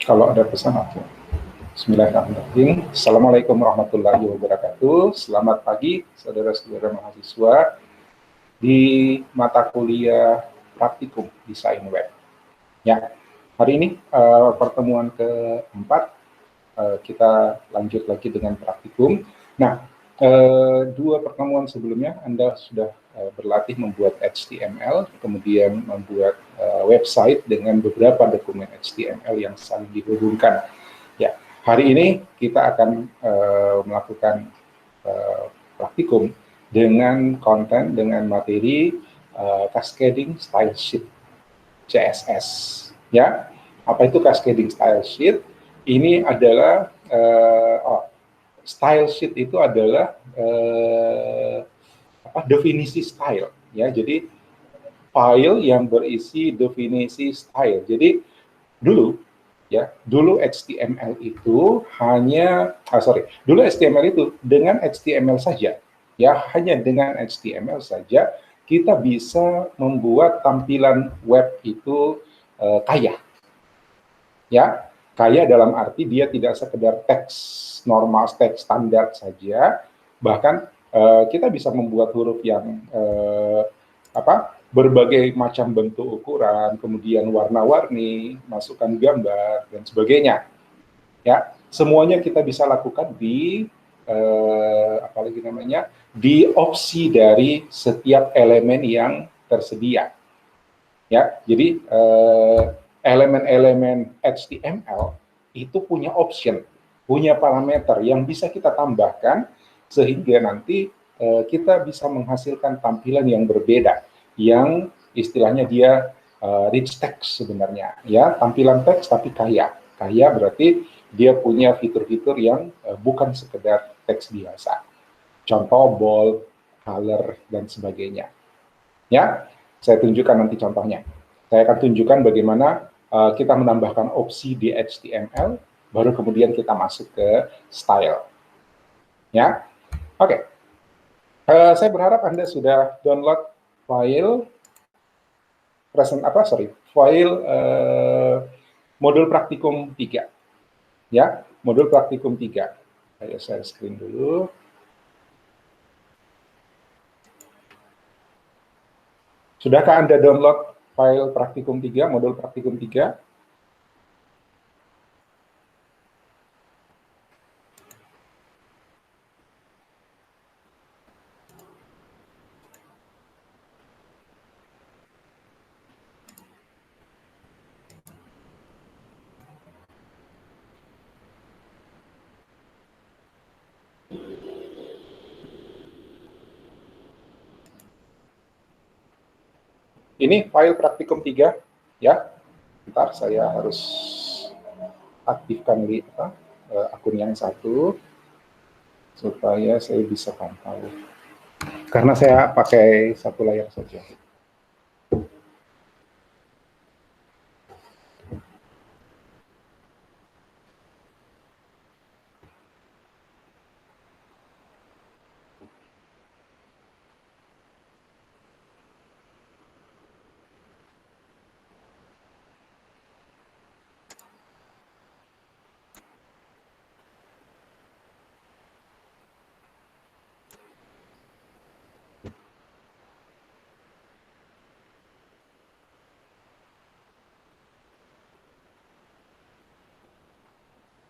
Kalau ada pesan, oke. Bismillahirrahmanirrahim. Assalamualaikum warahmatullahi wabarakatuh. Selamat pagi, saudara-saudara mahasiswa di mata kuliah praktikum desain web. Ya, hari ini pertemuan keempat, kita lanjut lagi dengan praktikum. Nah, dua pertemuan sebelumnya Anda sudah berlatih membuat HTML, kemudian membuat website dengan beberapa dokumen HTML yang saling dihubungkan. Ya, hari ini kita akan melakukan praktikum dengan konten, dengan materi cascading style sheet CSS. Ya, apa itu cascading style sheet? Ini adalah style sheet itu adalah definisi style. Ya, jadi file yang berisi definisi style. Jadi dulu HTML itu dulu HTML itu dengan HTML saja, ya, hanya dengan HTML saja kita bisa membuat tampilan web itu kaya, ya, kaya dalam arti dia tidak sekedar teks normal, teks standar saja, bahkan kita bisa membuat huruf yang berbagai macam bentuk ukuran, kemudian warna-warni, masukkan gambar, dan sebagainya. Ya, semuanya kita bisa lakukan di di opsi dari setiap elemen yang tersedia. Ya, jadi elemen-elemen HTML itu punya option, punya parameter yang bisa kita tambahkan sehingga nanti kita bisa menghasilkan tampilan yang berbeda, yang istilahnya dia rich text sebenarnya, ya, tampilan teks tapi kaya. Kaya berarti dia punya fitur-fitur yang bukan sekedar teks biasa. Contoh bold, color, dan sebagainya. Ya, saya tunjukkan nanti contohnya. Saya akan tunjukkan bagaimana kita menambahkan opsi di HTML, baru kemudian kita masuk ke style. Ya, oke. Saya berharap Anda sudah download file modul praktikum 3. Ya, modul praktikum 3. Saya share screen dulu. Sudahkah Anda download file praktikum 3, modul praktikum 3? Ini file praktikum 3, ya. Bentar, saya harus aktifkan di akun yang satu supaya saya bisa pantau. Karena saya pakai satu layar saja.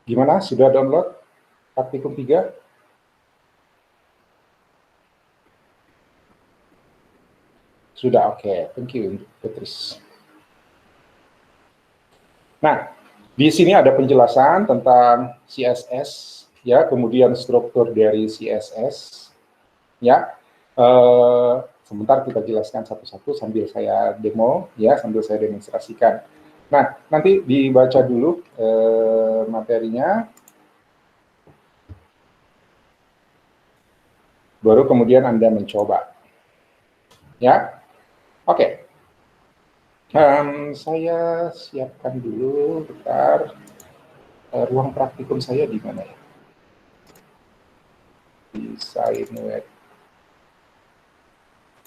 Gimana? Sudah download praktikum 3? Sudah, oke. Thank you, Petris. Nah, di sini ada penjelasan tentang CSS, ya, kemudian struktur dari CSS, ya. Sebentar kita jelaskan satu-satu sambil saya demo, ya, sambil saya demonstrasikan. Nah, nanti dibaca dulu materinya, baru kemudian Anda mencoba. Ya, oke. Saya siapkan dulu, bentar. Ruang praktikum saya di mana ya? Desain web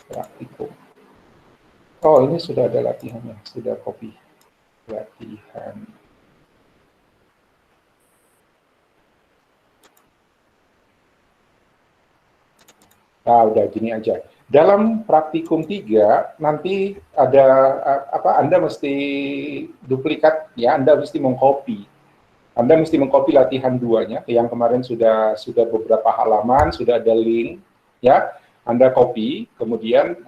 praktikum. Oh, ini sudah ada latihannya, sudah copy latihan. Nah, udah gini aja. Dalam praktikum 3 nanti ada Anda mesti duplikat ya, Anda mesti mengcopy. Anda mesti mengcopy latihan 2-nya yang kemarin sudah beberapa halaman, sudah ada link ya. Anda copy, kemudian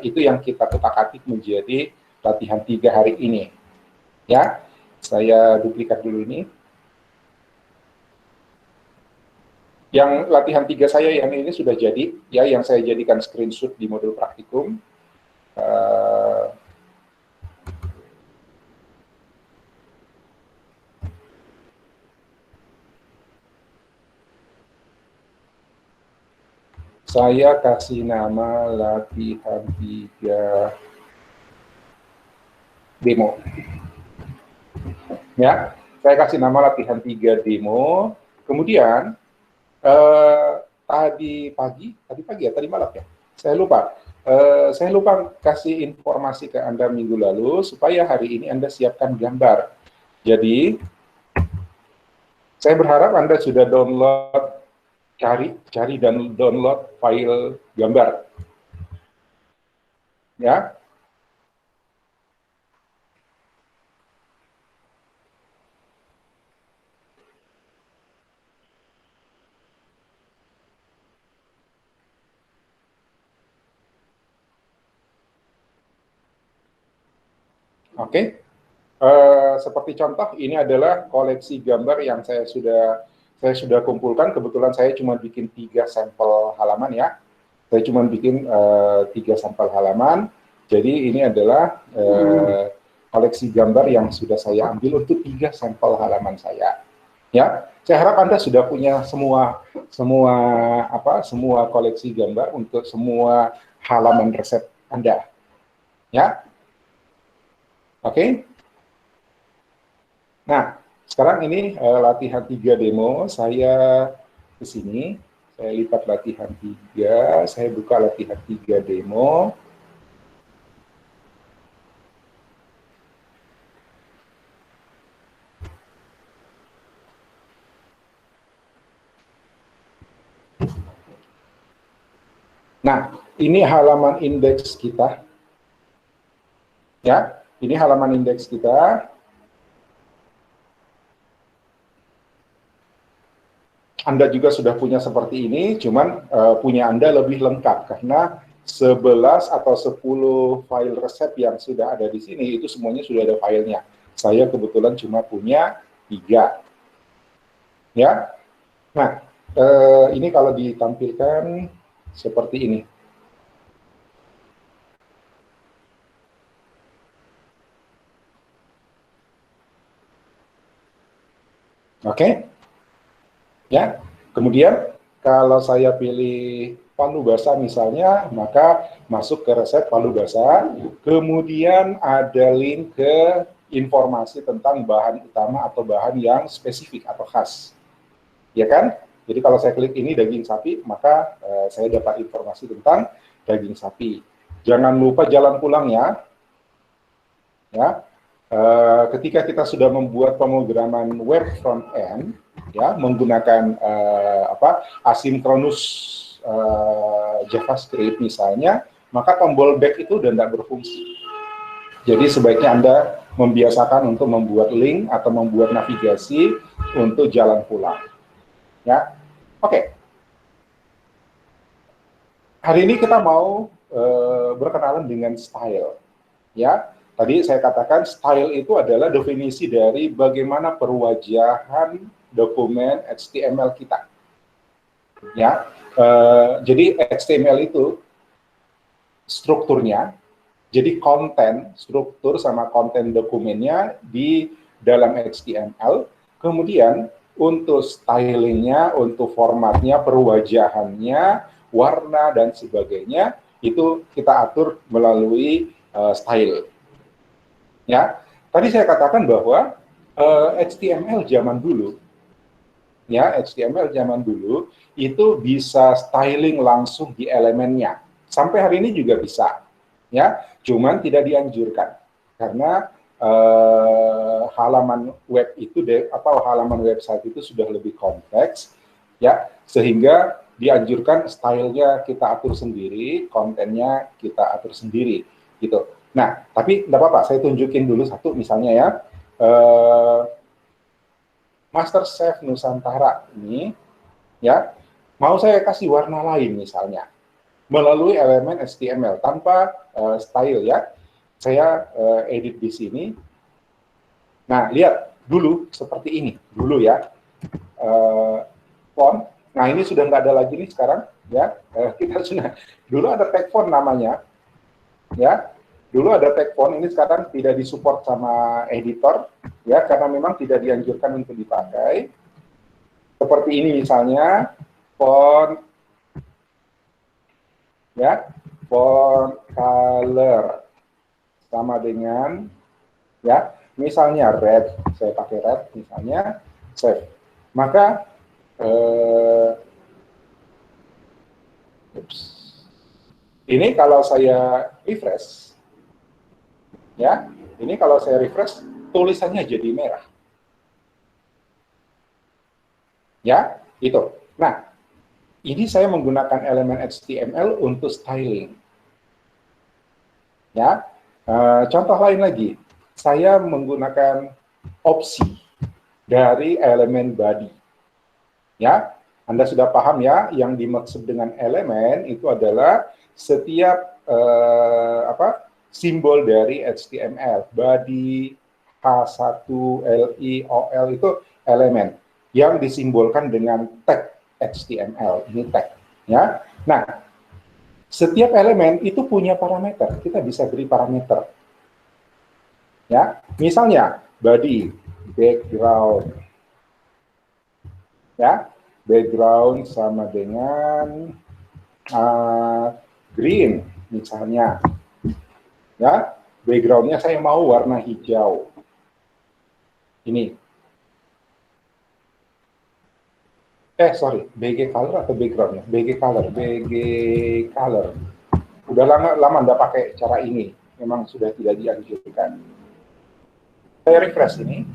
itu yang kita kutak-atik menjadi latihan 3 hari ini. Ya. Saya duplikat dulu ini. Yang latihan 3 saya yang ini sudah jadi, ya, yang saya jadikan screenshot di modul praktikum. Saya kasih nama latihan 3 demo. Ya, saya kasih nama latihan 3 demo. Kemudian tadi malam ya, saya lupa kasih informasi ke Anda minggu lalu supaya hari ini Anda siapkan gambar. Jadi saya berharap Anda sudah cari dan download file gambar. Ya. Oke. Seperti contoh, ini adalah koleksi gambar yang saya sudah kumpulkan. Kebetulan saya cuma bikin 3 sampel halaman ya. Saya cuma bikin 3 sampel halaman. Jadi ini adalah koleksi gambar yang sudah saya ambil untuk 3 sampel halaman saya. Ya, saya harap Anda sudah punya semua koleksi gambar untuk semua halaman resep Anda. Ya. Oke. Nah, sekarang ini latihan 3 demo, saya ke sini, saya lipat latihan 3, saya buka latihan 3 demo. Nah, ini halaman indeks kita. Ya, ini halaman indeks kita. Anda juga sudah punya seperti ini, cuman punya Anda lebih lengkap karena 11 atau 10 file resep yang sudah ada di sini itu semuanya sudah ada filenya. Saya kebetulan cuma punya 3. Ya. Nah, ini kalau ditampilkan seperti ini. Oke. Ya, kemudian kalau saya pilih palu basah misalnya, maka masuk ke resep palu basah, kemudian ada link ke informasi tentang bahan utama atau bahan yang spesifik atau khas. Ya kan? Jadi kalau saya klik ini daging sapi, maka saya dapat informasi tentang daging sapi. Jangan lupa jalan pulang ya. Ya, ketika kita sudah membuat pemrograman web front end, ya, menggunakan asinkronus JavaScript misalnya, maka tombol back itu udah tidak berfungsi. Jadi sebaiknya Anda membiasakan untuk membuat link atau membuat navigasi untuk jalan pulang. Ya, oke. Hari ini kita mau berkenalan dengan style. Ya, tadi saya katakan style itu adalah definisi dari bagaimana perwajahan dokumen HTML kita. Ya, jadi HTML itu strukturnya, jadi konten, struktur sama konten dokumennya di dalam HTML. Kemudian untuk stylingnya, untuk formatnya, perwajahannya, warna dan sebagainya itu kita atur melalui style. Ya, tadi saya katakan bahwa HTML zaman dulu, ya, HTML zaman dulu itu bisa styling langsung di elemennya. Sampai hari ini juga bisa, ya. Cuman tidak dianjurkan karena halaman web itu halaman website itu sudah lebih kompleks, ya, sehingga dianjurkan stylenya kita atur sendiri, kontennya kita atur sendiri, gitu. Nah, tapi nggak apa-apa, saya tunjukin dulu satu misalnya ya. MasterChef Nusantara ini, ya, mau saya kasih warna lain misalnya, melalui elemen HTML tanpa style ya. Saya edit di sini. Nah, lihat dulu seperti ini dulu ya. Font. Nah, ini sudah nggak ada lagi nih sekarang ya. Kita sudah dulu ada tag font namanya ya. Dulu ada tag font, ini sekarang tidak disupport sama editor ya, karena memang tidak dianjurkan untuk dipakai. Seperti ini misalnya font ya, font color sama dengan ya, misalnya red, saya pakai red misalnya, save. Maka ini kalau saya refresh ya, ini kalau saya refresh tulisannya jadi merah ya, itu. Nah, ini saya menggunakan elemen HTML untuk styling ya. Contoh lain lagi, saya menggunakan opsi dari elemen body ya. Anda sudah paham ya, yang dimaksud dengan elemen itu adalah setiap simbol dari HTML, body, H1, LI, OL itu elemen yang disimbolkan dengan tag HTML, ini tag ya. Nah, setiap elemen itu punya parameter, kita bisa beri parameter ya. Misalnya body, background ya, background sama dengan green misalnya ya, backgroundnya saya mau warna hijau ini, BG color atau backgroundnya, BG color udah lama nggak pakai cara ini, memang sudah tidak dianjurkan. Saya refresh ini.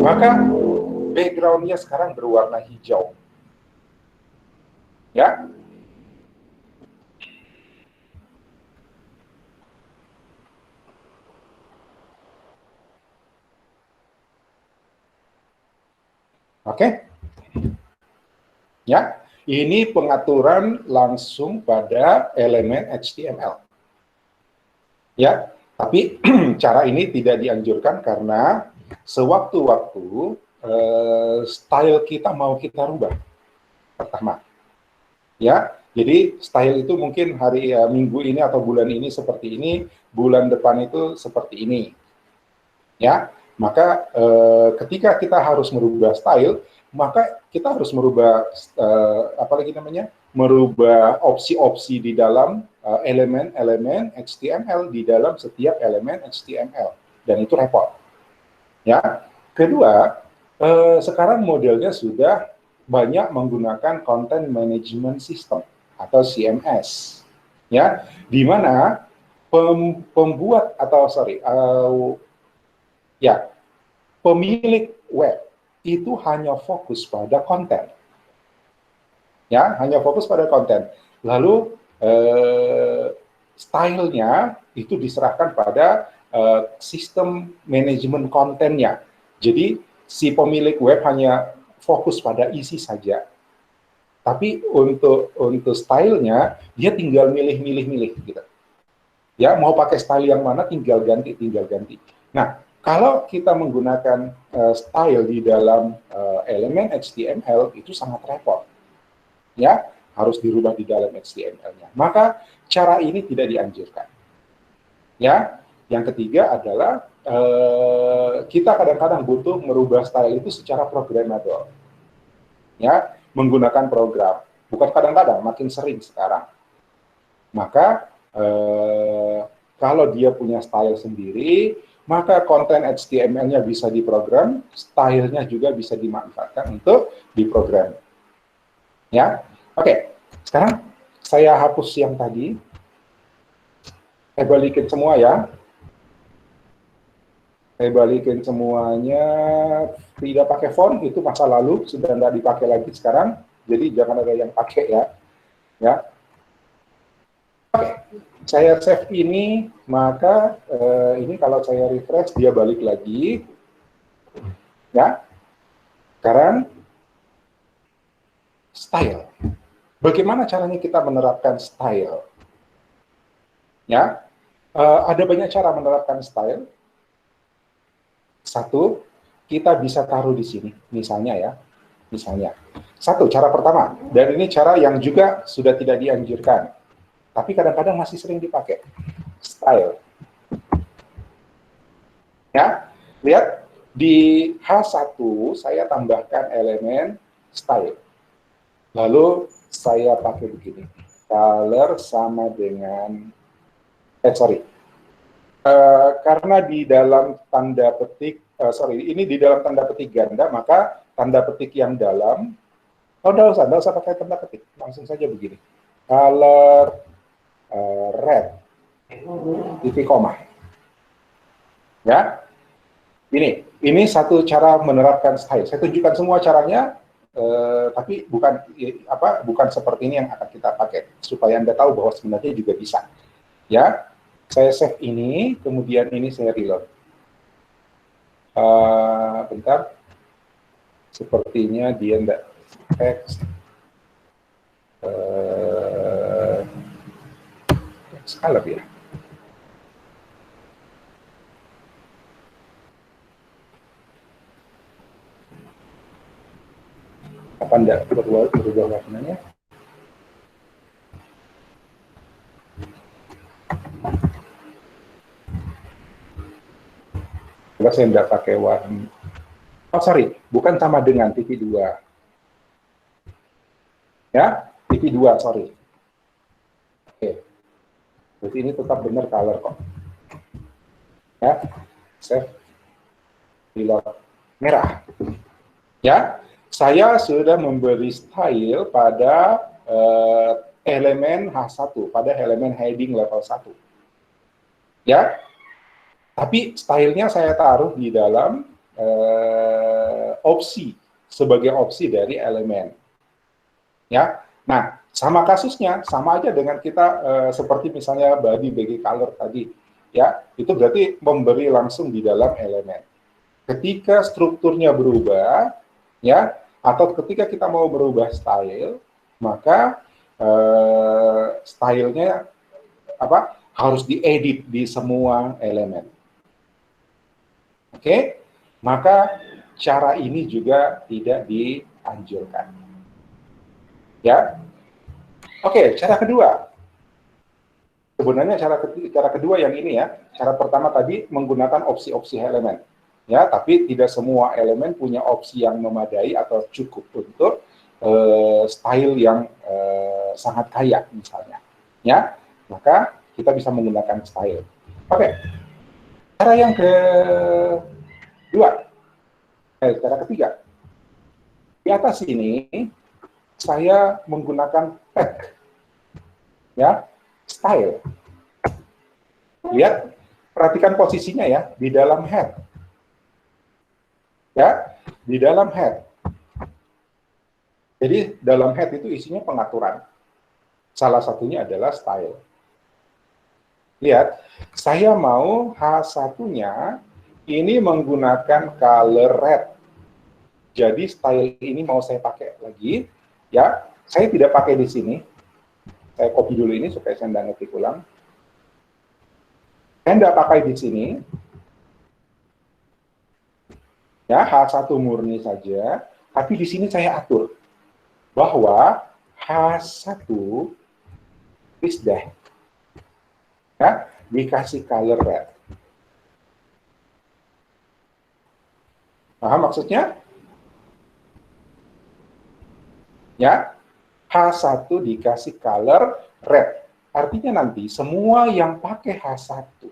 Maka background-nya sekarang berwarna hijau. Ya. Oke. Ya, ini pengaturan langsung pada elemen HTML. Ya, tapi cara ini tidak dianjurkan karena sewaktu-waktu style kita mau kita rubah. Pertama, ya, jadi style itu mungkin hari minggu ini atau bulan ini seperti ini, bulan depan itu seperti ini, ya. Maka ketika kita harus merubah style, maka kita harus merubah merubah opsi-opsi di dalam elemen-elemen HTML di dalam setiap elemen HTML, dan itu repot. Ya, kedua, sekarang modelnya sudah banyak menggunakan Content Management System atau CMS, ya, di mana pembuat atau pemilik web itu hanya fokus pada konten, ya, hanya fokus pada konten. Lalu stylenya itu diserahkan pada sistem manajemen kontennya. Jadi si pemilik web hanya fokus pada isi saja. Tapi untuk stylenya dia tinggal milih-milih gitu. Ya, mau pakai style yang mana tinggal ganti. Nah, kalau kita menggunakan style di dalam elemen HTML itu sangat repot. Ya, harus dirubah di dalam HTML-nya. Maka cara ini tidak dianjurkan. Ya, yang ketiga adalah kita kadang-kadang butuh merubah style itu secara programmable. Ya, menggunakan program. Bukan kadang-kadang, makin sering sekarang. Maka kalau dia punya style sendiri, maka konten HTML-nya bisa diprogram, style-nya juga bisa dimanfaatkan untuk diprogram. Ya, oke. Sekarang saya hapus yang tadi. Saya balikin semua ya. Saya balikin semuanya, tidak pakai font, itu masa lalu, sudah nggak dipakai lagi sekarang, jadi jangan ada yang pakai ya. Ya, saya save ini, maka ini kalau saya refresh, dia balik lagi. Ya, sekarang style. Bagaimana caranya kita menerapkan style? Ya, ada banyak cara menerapkan style. Satu, kita bisa taruh di sini, misalnya ya, misalnya. Satu, cara pertama, dan ini cara yang juga sudah tidak dianjurkan, tapi kadang-kadang masih sering dipakai. Style. Ya, lihat di H1 saya tambahkan elemen style. Lalu saya pakai begini. Color sama dengan karena di dalam tanda petik ini di dalam tanda petik ganda, maka tanda petik yang dalam enggak usah pakai tanda petik, langsung saja begini. Color red titik koma. Ya, ini satu cara menerapkan style. Saya tunjukkan semua caranya, tapi bukan seperti ini yang akan kita pakai, supaya Anda tahu bahwa sebenarnya juga bisa. Ya, saya save ini, kemudian ini saya reload. Bentar, sepertinya dia enggak text. Skala ya. Apa enggak berubah warnanya? Kalau saya enggak pakai warna. Oh, sorry, bukan sama dengan TV 2. Ya, TV 2, sorry. Oke. Berarti ini tetap benar color kok. Ya, save, reload, merah. Ya, saya sudah memberi style pada elemen H1, pada elemen heading level 1. Ya, tapi stylenya saya taruh di dalam opsi, sebagai opsi dari elemen. Ya, nah sama kasusnya, sama aja dengan kita seperti misalnya body bagi color tadi. Ya, itu berarti memberi langsung di dalam elemen. Ketika strukturnya berubah, ya, atau ketika kita mau berubah style, maka stylenya harus diedit di semua elemen. Oke, maka cara ini juga tidak dianjurkan. Ya, oke, cara kedua. Sebenarnya cara kedua yang ini ya, cara pertama tadi menggunakan opsi-opsi elemen. Ya, tapi tidak semua elemen punya opsi yang memadai atau cukup untuk style yang sangat kaya misalnya. Ya, maka kita bisa menggunakan style. Oke, cara yang kedua, cara ketiga. Di atas ini saya menggunakan tag, ya, style. Lihat, perhatikan posisinya ya, di dalam head. Ya, di dalam head. Jadi dalam head itu isinya pengaturan. Salah satunya adalah style. Lihat, saya mau H1-nya ini menggunakan color red. Jadi style ini mau saya pakai lagi, ya. Saya tidak pakai di sini. Saya copy dulu ini supaya saya tidak ngetik ulang. Saya tidak pakai di sini. Ya, H1 murni saja. Tapi di sini saya atur bahwa H1 is dah, ya, dikasih color red. Paham maksudnya? Ya, H1 dikasih color red. Artinya nanti semua yang pakai H1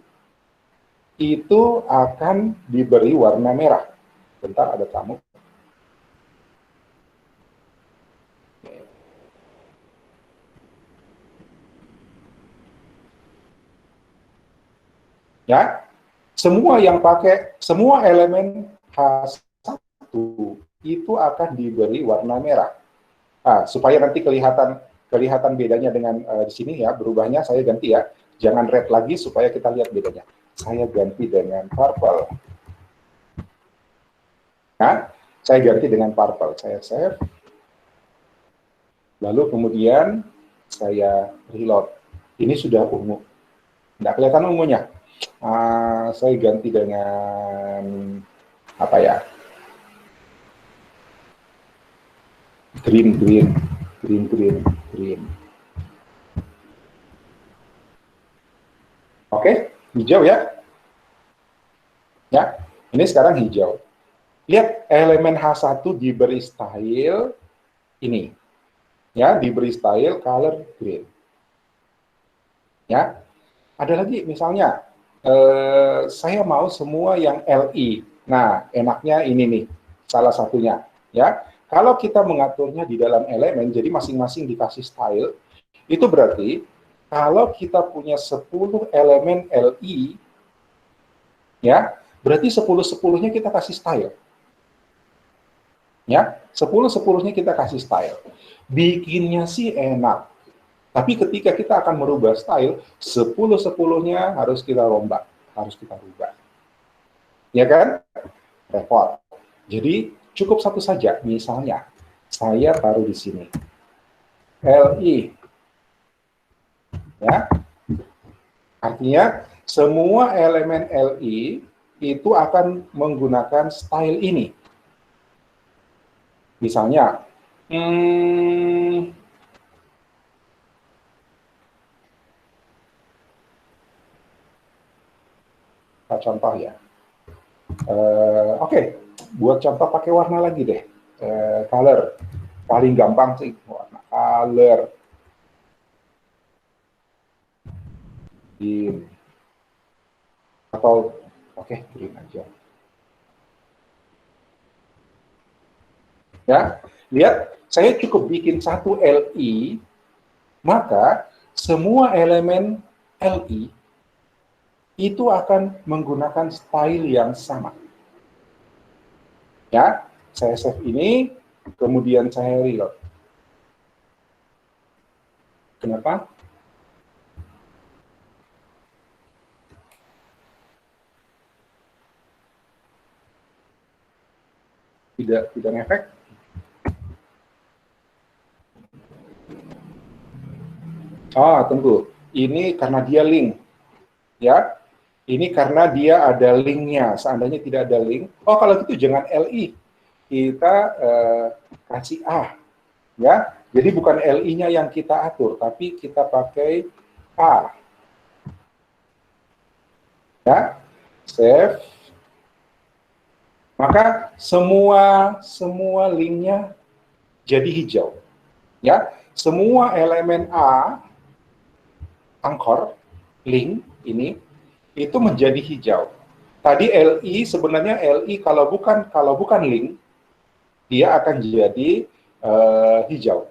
itu akan diberi warna merah. Bentar, ada tamu. Ya, semua yang pakai, semua elemen H1 itu akan diberi warna merah. Nah, supaya nanti kelihatan bedanya dengan di sini ya, berubahnya saya ganti ya. Jangan red lagi supaya kita lihat bedanya. Saya ganti dengan purple. Nah, saya ganti dengan purple. Saya save. Lalu kemudian saya reload. Ini sudah ungu. Tidak kelihatan ungunya. Saya ganti dengan apa ya? Green. Oke, hijau ya. Ya, ini sekarang hijau. Lihat elemen H1 diberi style ini. Ya, diberi style color green. Ya. Ada lagi misalnya saya mau semua yang LI. Nah, enaknya ini nih salah satunya, ya. Kalau kita mengaturnya di dalam elemen, jadi masing-masing dikasih style, itu berarti kalau kita punya 10 elemen LI, ya, berarti 10-10-nya kita kasih style. Ya, 10-10-nya kita kasih style. Bikinnya sih enak. Tapi ketika kita akan merubah style, 10-10-nya harus kita rombak, harus kita rubah. Ya kan? Repot. Jadi cukup satu saja. Misalnya, saya taruh di sini. LI. Ya. Artinya, semua elemen LI itu akan menggunakan style ini. Misalnya, contoh ya. Oke, buat contoh pakai warna lagi deh. Color. Paling gampang sih warna color. Green. Atau oke, green aja. Ya, lihat, saya cukup bikin satu LI, maka semua elemen LI itu akan menggunakan style yang sama. Ya, saya save ini, kemudian saya reload. Kenapa? Tidak ngefek. Tunggu. Ini karena dia link. Ya, ini karena dia ada linknya. Seandainya tidak ada link, kalau gitu jangan LI. Kita kasih A. Ya, jadi bukan LI-nya yang kita atur, tapi kita pakai A. Ya, save. Maka semua linknya jadi hijau. Ya, semua elemen A angkor link ini itu menjadi hijau. Tadi LI sebenarnya LI kalau bukan link dia akan jadi hijau.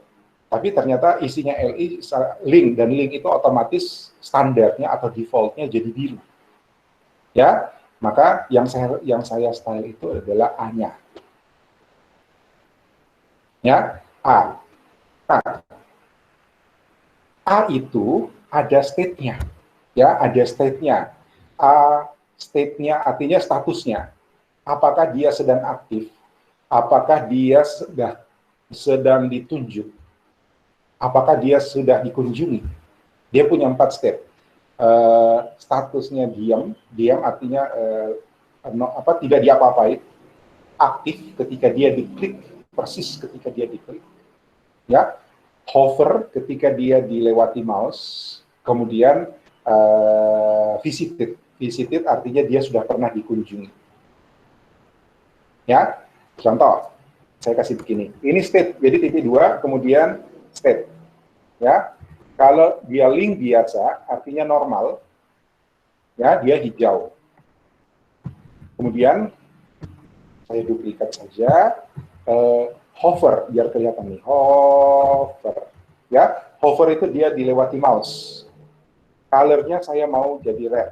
Tapi ternyata isinya LI link, dan link itu otomatis standarnya atau defaultnya jadi biru. Ya, maka yang saya style itu adalah A-nya. Ya, A. Nah, A itu ada state-nya. Ya, ada state-nya. A state-nya artinya statusnya. Apakah dia sedang aktif? Apakah dia sedang ditunjuk? Apakah dia sudah dikunjungi? Dia punya 4 state. Statusnya diam artinya tidak diapa-apain. Aktif ketika dia diklik, persis ketika dia diklik. Ya, hover ketika dia dilewati mouse. Kemudian visited artinya dia sudah pernah dikunjungi. Ya, contoh saya kasih begini. Ini state, jadi titik 2, kemudian state. Ya, kalau dia link biasa, artinya normal, ya dia hijau. Kemudian saya duplikat saja, hover biar kelihatan nih, hover. Ya, hover itu dia dilewati mouse. Colornya saya mau jadi red.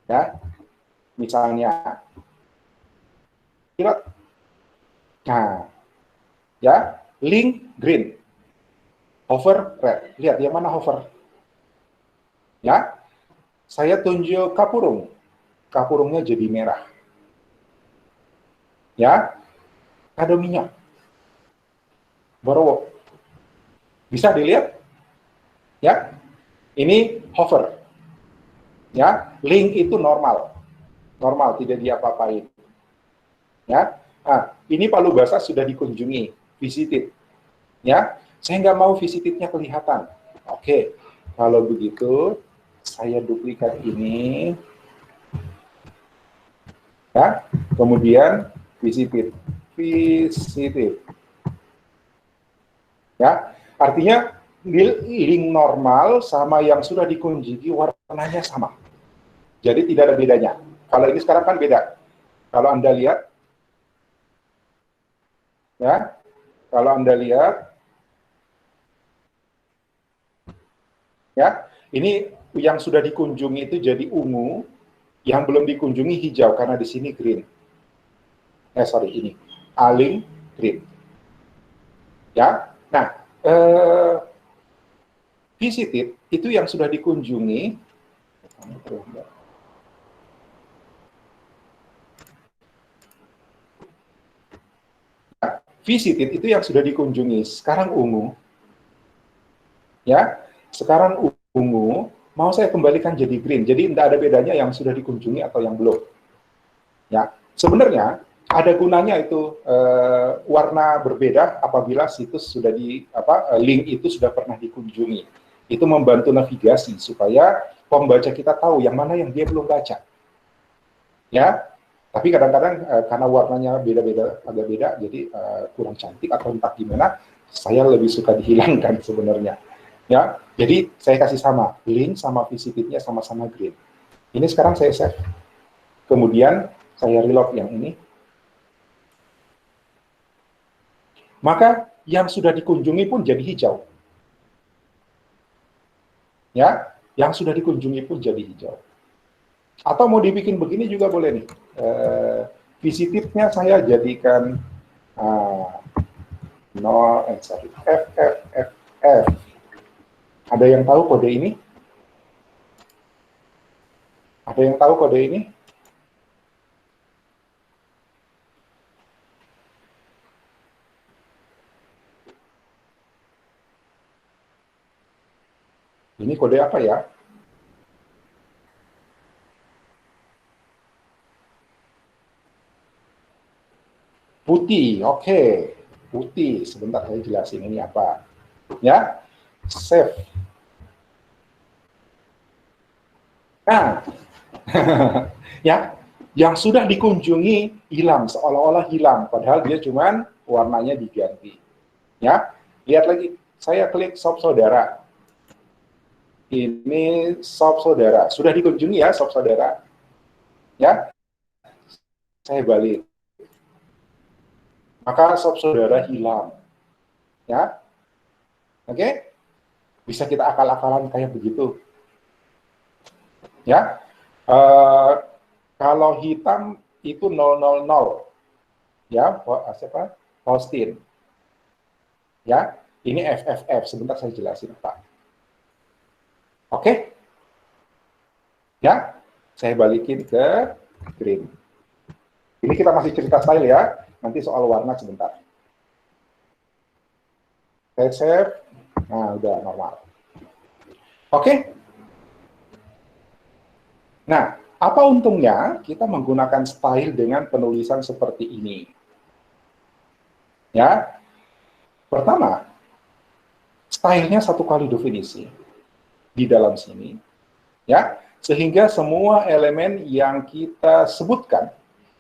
Ya, misalnya pilot. Nah, ya, link green, hover red. Lihat yang mana hover? Ya, saya tunjuk kapurung, kapurungnya jadi merah. Ya, ada minyak. Baru bisa dilihat? Ya, ini hover. Ya, link itu normal, normal, tidak diapa-apain. Ya, ini Palu Basah sudah dikunjungi, visited. Ya, saya nggak mau visitednya kelihatan. Oke, kalau begitu saya duplikat ini, ya, kemudian visited, visited. Ya, artinya link normal sama yang sudah dikunjungi warnanya sama. Jadi tidak ada bedanya. Kalau ini sekarang kan beda. Kalau Anda lihat, ya, kalau Anda lihat, ya, ini yang sudah dikunjungi itu jadi ungu, yang belum dikunjungi hijau karena di sini green. Sorry, ini aling green. Ya, nah, visited itu yang sudah dikunjungi. Visited itu yang sudah dikunjungi, sekarang ungu. Ya, sekarang ungu, mau saya kembalikan jadi green. Jadi tidak ada bedanya yang sudah dikunjungi atau yang belum. Ya, sebenarnya ada gunanya itu warna berbeda apabila situs sudah link itu sudah pernah dikunjungi. Itu membantu navigasi supaya pembaca kita tahu yang mana yang dia belum baca. Ya, tapi kadang-kadang karena warnanya beda-beda, agak beda, jadi kurang cantik atau entah gimana, saya lebih suka dihilangkan sebenarnya. Ya, jadi saya kasih sama, link sama visitednya sama-sama green. Ini sekarang saya save. Kemudian saya reload yang ini. Maka yang sudah dikunjungi pun jadi hijau. Ya, yang sudah dikunjungi pun jadi hijau. Atau mau dibikin begini juga boleh nih. Visitednya saya jadikan FFFF. Ada yang tahu kode ini? Ada yang tahu kode ini? Ini kode apa ya? Putih, oke. Putih, sebentar saya jelasin ini apa. Ya, save. Nah, ya, yang sudah dikunjungi hilang, seolah-olah hilang, padahal dia cuman warnanya diganti. Ya, lihat lagi, saya klik shop saudara. Ini shop saudara, sudah dikunjungi ya shop saudara. Ya, saya balik. Maka shop saudara hilang. Ya, oke? Bisa kita akal-akalan kayak begitu. Ya, kalau hitam itu 000, ya, siapa? Faustin. Ya, ini FFF. Sebentar saya jelasin Pak. Oke? Ya, saya balikin ke green. Ini kita masih cerita style ya. Nanti soal warna sebentar. Saya save. Nah, udah normal. Oke? Nah, apa untungnya kita menggunakan style dengan penulisan seperti ini? Ya, pertama, stylenya satu kali definisi di dalam sini, ya, sehingga semua elemen yang kita sebutkan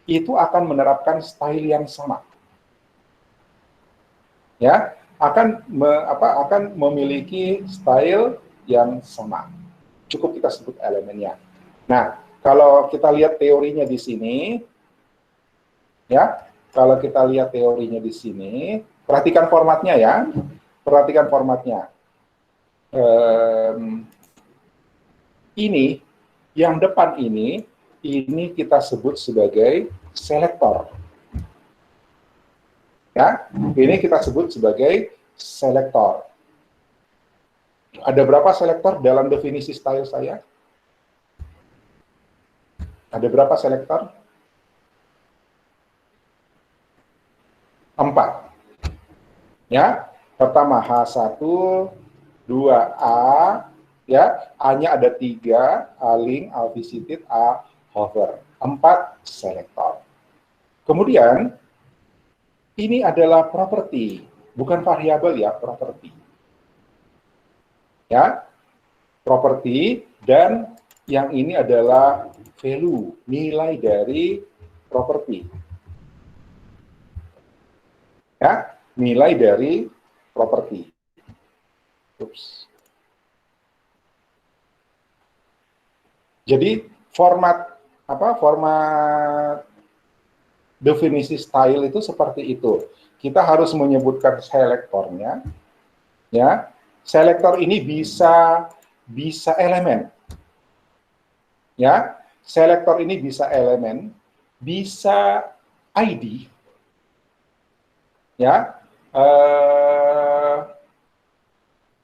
itu akan menerapkan style yang sama, ya, akan memiliki style yang sama. Cukup kita sebut elemennya. Nah, kalau kita lihat teorinya di sini, ya, kalau kita lihat teorinya di sini, perhatikan formatnya ya, perhatikan formatnya. Ini, yang depan ini ini kita sebut sebagai selektor. Ya, ini kita sebut sebagai selektor. Ada berapa selektor dalam definisi style saya? Ada berapa selektor? 4. Ya, pertama H1, 2A, ya, A-nya ada 3, A-link, A-visited, A-hover. 4 selektor. Kemudian, ini adalah properti, bukan variabel ya, properti. Ya, properti, dan yang ini adalah value, nilai dari properti. Ya, nilai dari properti. Oops. Jadi format definisi style itu seperti itu. Kita harus menyebutkan selektornya. Ya, selektor ini bisa elemen. Ya, selektor ini bisa elemen, bisa ID. Ya,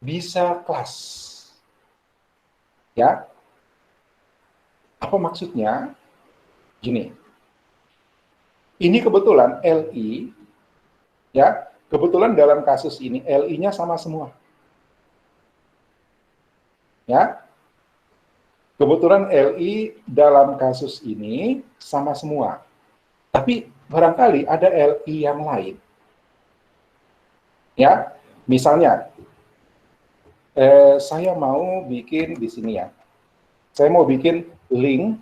bisa kelas. Ya, apa maksudnya? Gini. Ini kebetulan LI, ya, kebetulan dalam kasus ini LI-nya sama semua. Ya, kebetulan LI dalam kasus ini sama semua. Tapi barangkali ada LI yang lain. Ya, misalnya, saya mau bikin di sini ya. Saya mau bikin link,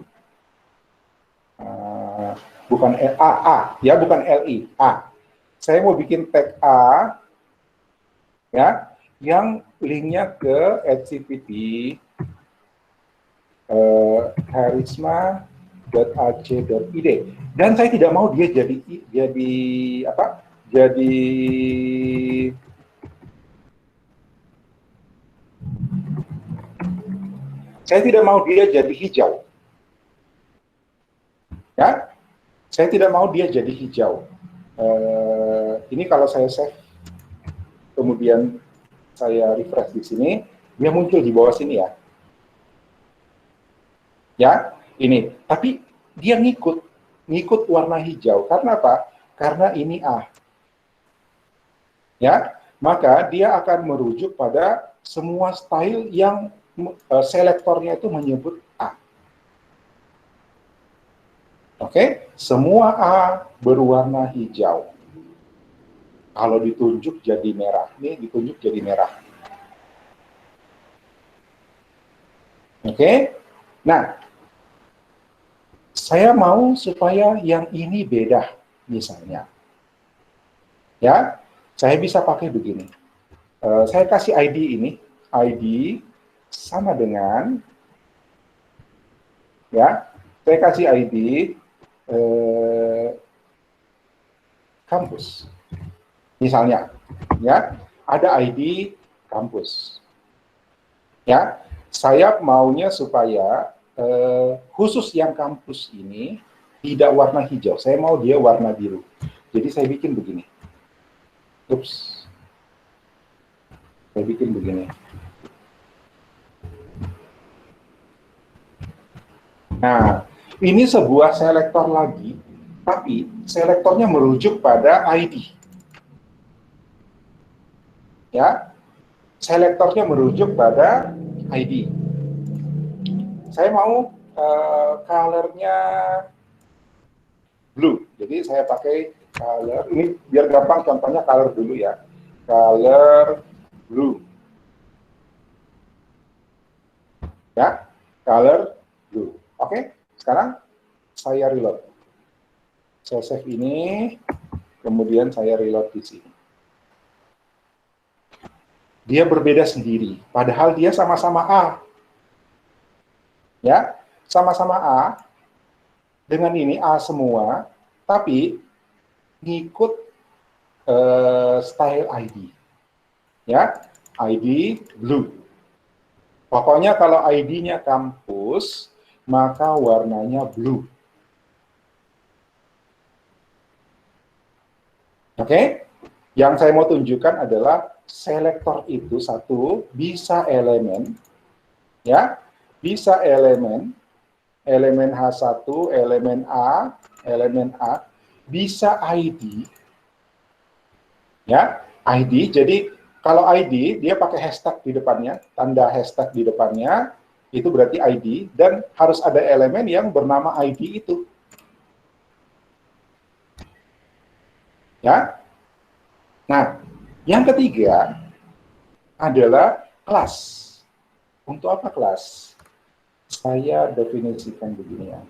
bukan A, ya, bukan LI, A. Saya mau bikin tag A, ya, yang linknya ke http harisma.ac.id, dan saya tidak mau dia jadi saya tidak mau dia jadi hijau. Ya, saya tidak mau dia jadi hijau. Ini kalau saya save, kemudian saya refresh di sini, dia muncul di bawah sini ya. Ya, ini. Tapi dia ngikut warna hijau. Karena apa? Karena ini A. Ya, maka dia akan merujuk pada semua style yang selektornya itu menyebut A. Oke, semua A berwarna hijau. Kalau ditunjuk jadi merah, ini ditunjuk jadi merah. Oke, nah, saya mau supaya yang ini beda, misalnya. Ya, saya bisa pakai begini. Saya kasih ID ini, ID sama dengan, ya, saya kasih ID kampus. Misalnya, ya, ada ID kampus. Ya, saya maunya supaya khusus yang kampus ini tidak warna hijau. Saya mau dia warna biru. Jadi saya bikin begini. Ups. Saya bikin begini. Nah, ini sebuah selektor lagi, tapi selektornya merujuk pada ID. Ya, selektornya merujuk pada ID. Saya mau color-nya blue. Jadi saya pakai color, ini biar gampang contohnya color dulu ya. Color blue. Ya, color blue. Oke, sekarang saya reload. Saya save ini, kemudian saya reload di sini. Dia berbeda sendiri, padahal dia sama-sama A. Ya, sama-sama A, dengan ini A semua, tapi ngikut style ID. Ya, ID blue. Pokoknya kalau ID-nya kampus, maka warnanya blue. Oke? Yang saya mau tunjukkan adalah selektor itu satu bisa elemen, ya, bisa elemen H1, elemen A, bisa ID, ya, ID. Jadi kalau ID dia pakai hashtag di depannya, tanda hashtag di depannya, itu berarti ID, dan harus ada elemen yang bernama ID itu. Ya. Nah, yang ketiga adalah kelas. Untuk apa kelas? Saya definisikan begini ya.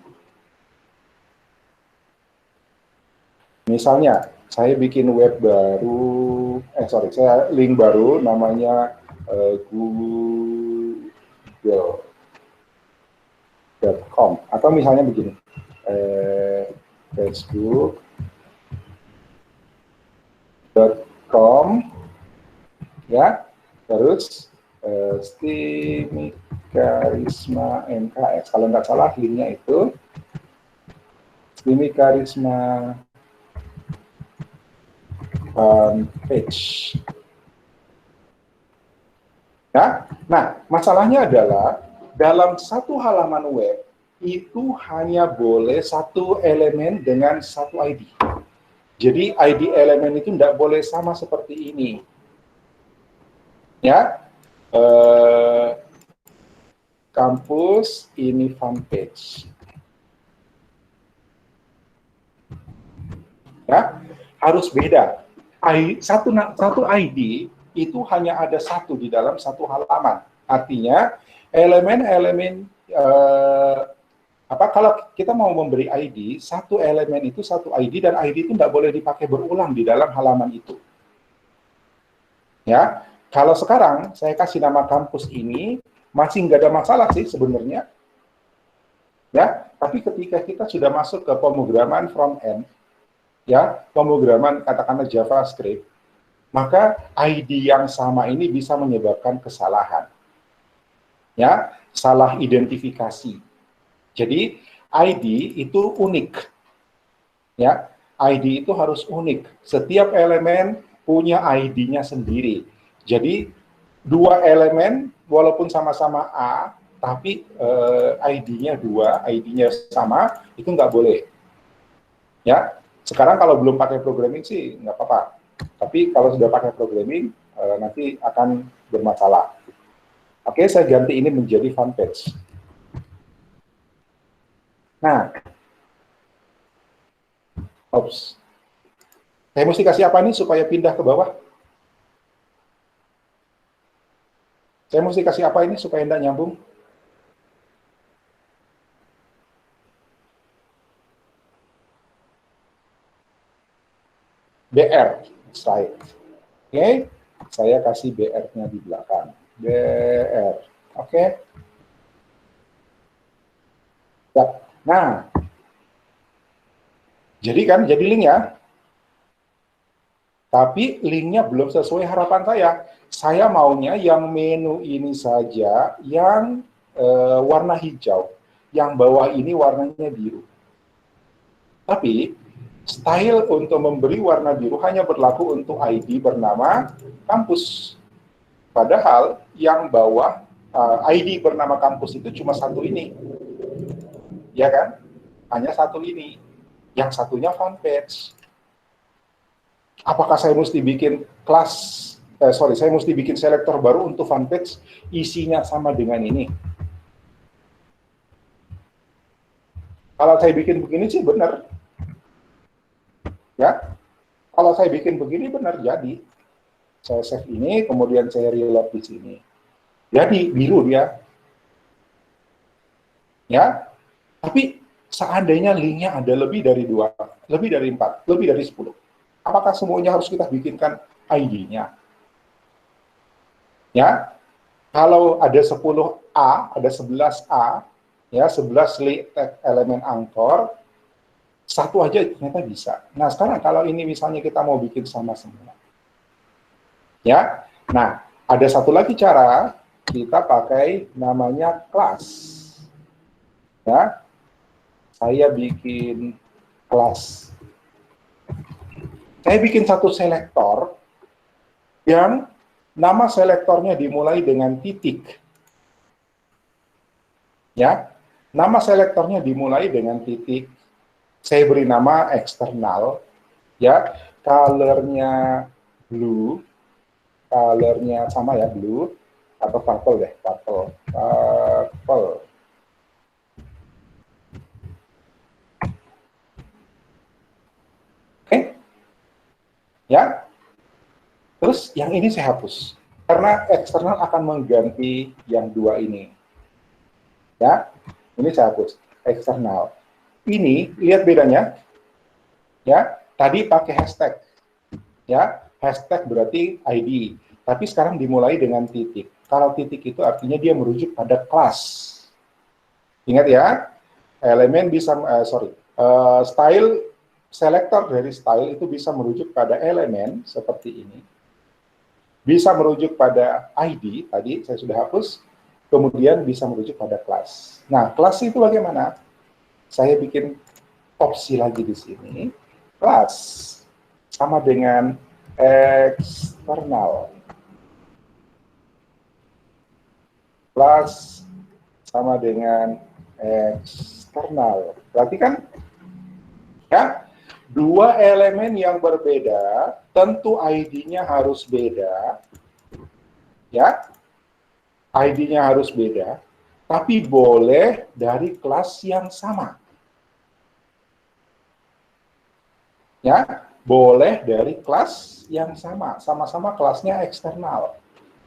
Misalnya, saya bikin web baru, saya link baru namanya google.com, atau misalnya begini, facebook.com, ya, terus Stimi Karisma MKS, kalau nggak salah linknya itu Stimi Karisma page. Ya, nah masalahnya adalah dalam satu halaman web itu hanya boleh satu elemen dengan satu ID. Jadi ID elemen itu tidak boleh sama seperti ini. Ya, kampus ini fanpage. Ya, harus beda. Satu ID itu hanya ada satu di dalam satu halaman. Artinya elemen-elemen kalau kita mau memberi ID, satu elemen itu satu ID, dan ID itu tidak boleh dipakai berulang di dalam halaman itu. Ya, kalau sekarang saya kasih nama kampus ini, masih nggak ada masalah sih sebenarnya. Ya, tapi ketika kita sudah masuk ke pemrograman front end, ya, pemrograman katakanlah JavaScript, maka ID yang sama ini bisa menyebabkan kesalahan. Ya, salah identifikasi. Jadi ID itu unik. Ya, ID itu harus unik. Setiap elemen punya ID-nya sendiri. Jadi dua elemen walaupun sama-sama A, tapi ID-nya dua, ID-nya sama, itu nggak boleh. Ya, sekarang kalau belum pakai programming sih nggak apa-apa. Tapi kalau sudah pakai programming, nanti akan bermasalah. Oke, saya ganti ini menjadi fanpage. Nah, saya mesti kasih apa nih supaya pindah ke bawah? Saya mesti kasih apa ini supaya tidak nyambung? BR, slide. Oke, saya kasih BR-nya di belakang. BR, oke. Ya. Nah, jadi link ya. Tapi linknya belum sesuai harapan saya. Saya maunya yang menu ini saja yang warna hijau, yang bawah ini warnanya biru. Tapi style untuk memberi warna biru hanya berlaku untuk ID bernama kampus. Padahal yang bawah ID bernama kampus itu cuma satu ini. Ya kan? Hanya satu ini. Yang satunya fanpage. Apakah saya mesti bikin saya mesti bikin selektor baru untuk fanpage, isinya sama dengan ini? Kalau saya bikin begini sih benar. Ya, kalau saya bikin begini benar jadi. Saya save ini, kemudian saya reload di sini. Jadi biru dia. Ya, tapi seandainya linknya ada lebih dari 2, lebih dari 4, lebih dari 10. Apakah semuanya harus kita bikinkan ID-nya? Ya, kalau ada 10A, ada 11A, ya 11 elemen angkor, satu aja ternyata bisa. Nah, sekarang kalau ini misalnya kita mau bikin sama semua. Ya, nah ada satu lagi cara, kita pakai namanya kelas. Ya, saya bikin kelas. Saya bikin satu selektor yang nama selektornya dimulai dengan titik. Ya, nama selektornya dimulai dengan titik. Saya beri nama eksternal. Ya, colornya blue, colornya sama ya, blue atau purple deh, purple. Oke, ya. Terus yang ini saya hapus karena eksternal akan mengganti yang dua ini. Ya, ini saya hapus eksternal. Ini lihat bedanya. Ya, tadi pakai hashtag. Ya, hashtag berarti ID. Tapi sekarang dimulai dengan titik. Kalau titik itu artinya dia merujuk pada kelas. Ingat ya, elemen bisa, style, selektor dari style itu bisa merujuk pada elemen seperti ini. Bisa merujuk pada ID, tadi saya sudah hapus, kemudian bisa merujuk pada kelas. Nah, kelas itu bagaimana? Saya bikin opsi lagi di sini. Kelas sama dengan eksternal. Kelas sama dengan eksternal. Berarti kan ya, dua elemen yang berbeda, tentu ID-nya harus beda. Ya, ID-nya harus beda, tapi boleh dari kelas yang sama. Ya, boleh dari kelas yang sama, sama-sama kelasnya eksternal.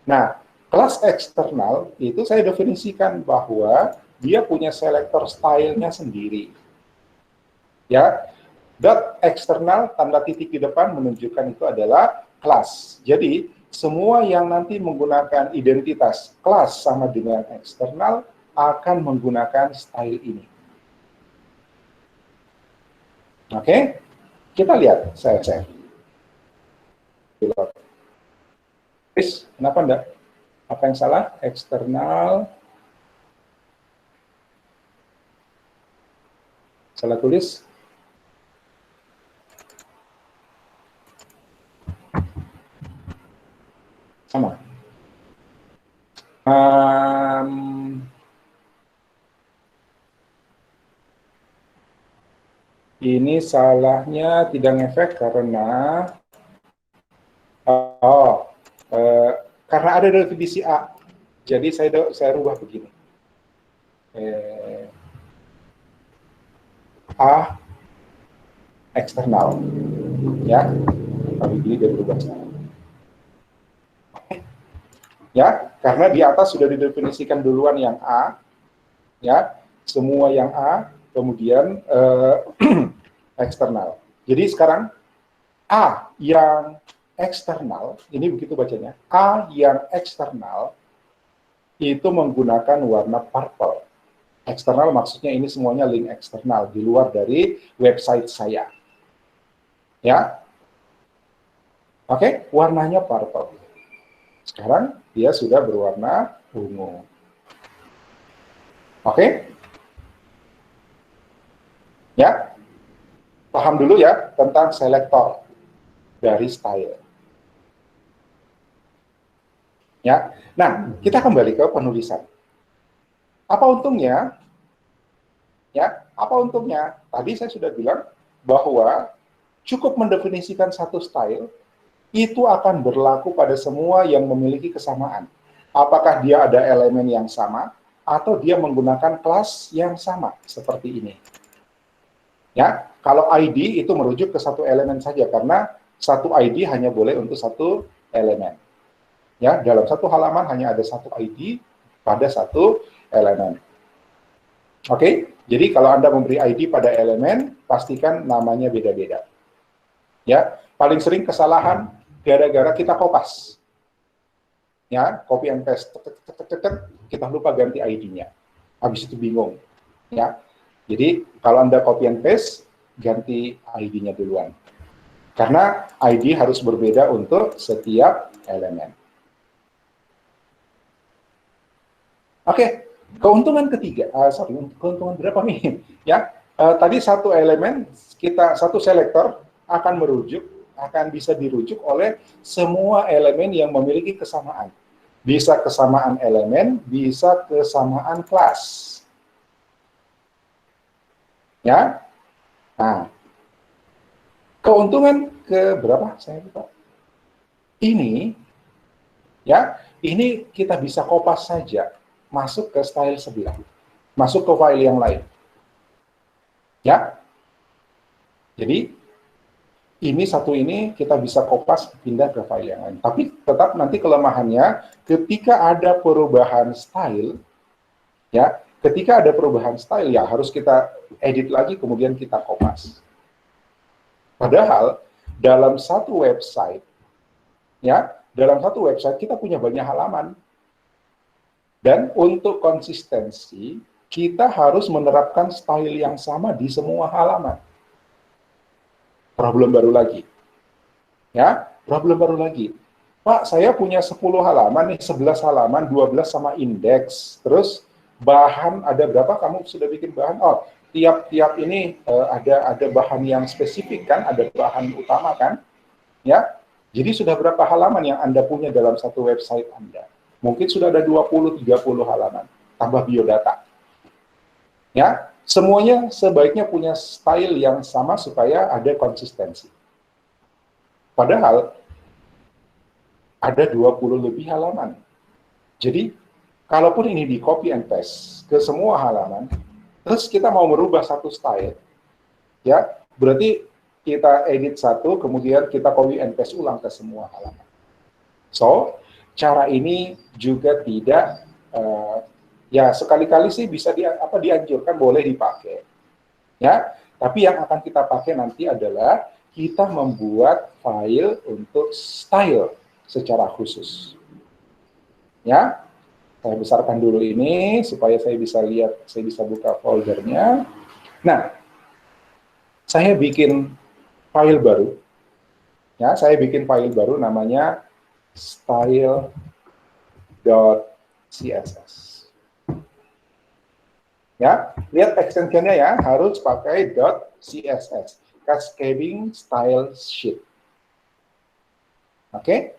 Nah, kelas eksternal itu saya definisikan bahwa dia punya selektor stylenya sendiri. Ya, dot eksternal tanda titik di depan menunjukkan itu adalah kelas. Jadi semua yang nanti menggunakan identitas kelas sama dengan eksternal akan menggunakan style ini. Oke, kita lihat saya cek. Chris, kenapa enggak? Apa yang salah? Eksternal. Salah tulis. Sama. Ini salahnya tidak ngefek karena karena ada definisi A. Jadi saya rubah begini. A eksternal. Ya, kami pilih dari berubah sekarang. Ya, karena di atas sudah didefinisikan duluan yang A, ya, semua yang A, kemudian eksternal. Jadi sekarang A yang eksternal, ini begitu bacanya, A yang eksternal itu menggunakan warna purple. Eksternal maksudnya ini semuanya link eksternal, di luar dari website saya. Ya, oke, warnanya purple. Sekarang dia sudah berwarna ungu. Oke? Ya, paham dulu ya tentang selektor dari style. Ya, nah kita kembali ke penulisan. Apa untungnya? Ya, apa untungnya? Tadi saya sudah bilang bahwa cukup mendefinisikan satu style itu akan berlaku pada semua yang memiliki kesamaan. Apakah dia ada elemen yang sama atau dia menggunakan kelas yang sama seperti ini. Ya, kalau ID itu merujuk ke satu elemen saja karena satu ID hanya boleh untuk satu elemen. Ya, dalam satu halaman hanya ada satu ID pada satu elemen. Oke, jadi kalau Anda memberi ID pada elemen, pastikan namanya beda-beda. Ya, paling sering kesalahan gara-gara kita kopas. Ya, copy and paste, kita lupa ganti ID-nya. Habis itu bingung. Ya, jadi kalau Anda copy and paste, ganti ID-nya duluan. Karena ID harus berbeda untuk setiap elemen. Oke, Keuntungan ketiga, keuntungan berapa nih? Ya, tadi satu elemen satu selektor akan bisa dirujuk oleh semua elemen yang memiliki kesamaan. Bisa kesamaan elemen, bisa kesamaan kelas. Ya, nah, keuntungan ke berapa? Saya lupa. Ini, ya, ini kita bisa kopas saja, masuk ke style sebelah, masuk ke file yang lain. Ya, jadi ini kita bisa kopas pindah ke file yang lain. Tapi tetap nanti kelemahannya ketika ada perubahan style, ya, ketika ada perubahan style ya harus kita edit lagi kemudian kita kopas. Padahal dalam satu website, ya, dalam satu website kita punya banyak halaman. Dan untuk konsistensi, kita harus menerapkan style yang sama di semua halaman. Problem baru lagi. Ya, problem baru lagi. Pak, saya punya 10 halaman nih, 11 halaman, 12 sama indeks. Terus bahan ada berapa? Kamu sudah bikin bahan? Oh, tiap-tiap ini ada bahan yang spesifik kan, ada bahan utama kan? Ya. Jadi sudah berapa halaman yang Anda punya dalam satu website Anda? Mungkin sudah ada 20-30 halaman, tambah biodata. Ya, semuanya sebaiknya punya style yang sama supaya ada konsistensi. Padahal ada 20 lebih halaman. Jadi, kalaupun ini di copy and paste ke semua halaman, terus kita mau merubah satu style, ya, berarti kita edit satu, kemudian kita copy and paste ulang ke semua halaman. So, cara ini juga tidak, ya sekali-kali sih bisa dianjurkan, boleh dipakai. Ya, tapi yang akan kita pakai nanti adalah kita membuat file untuk style secara khusus. Ya, saya besarkan dulu ini supaya saya bisa lihat, saya bisa buka foldernya. Nah, saya bikin file baru. Ya, saya bikin file baru namanya style.css. Ya, lihat extensionnya ya, harus pakai .css, cascading style sheet. Oke?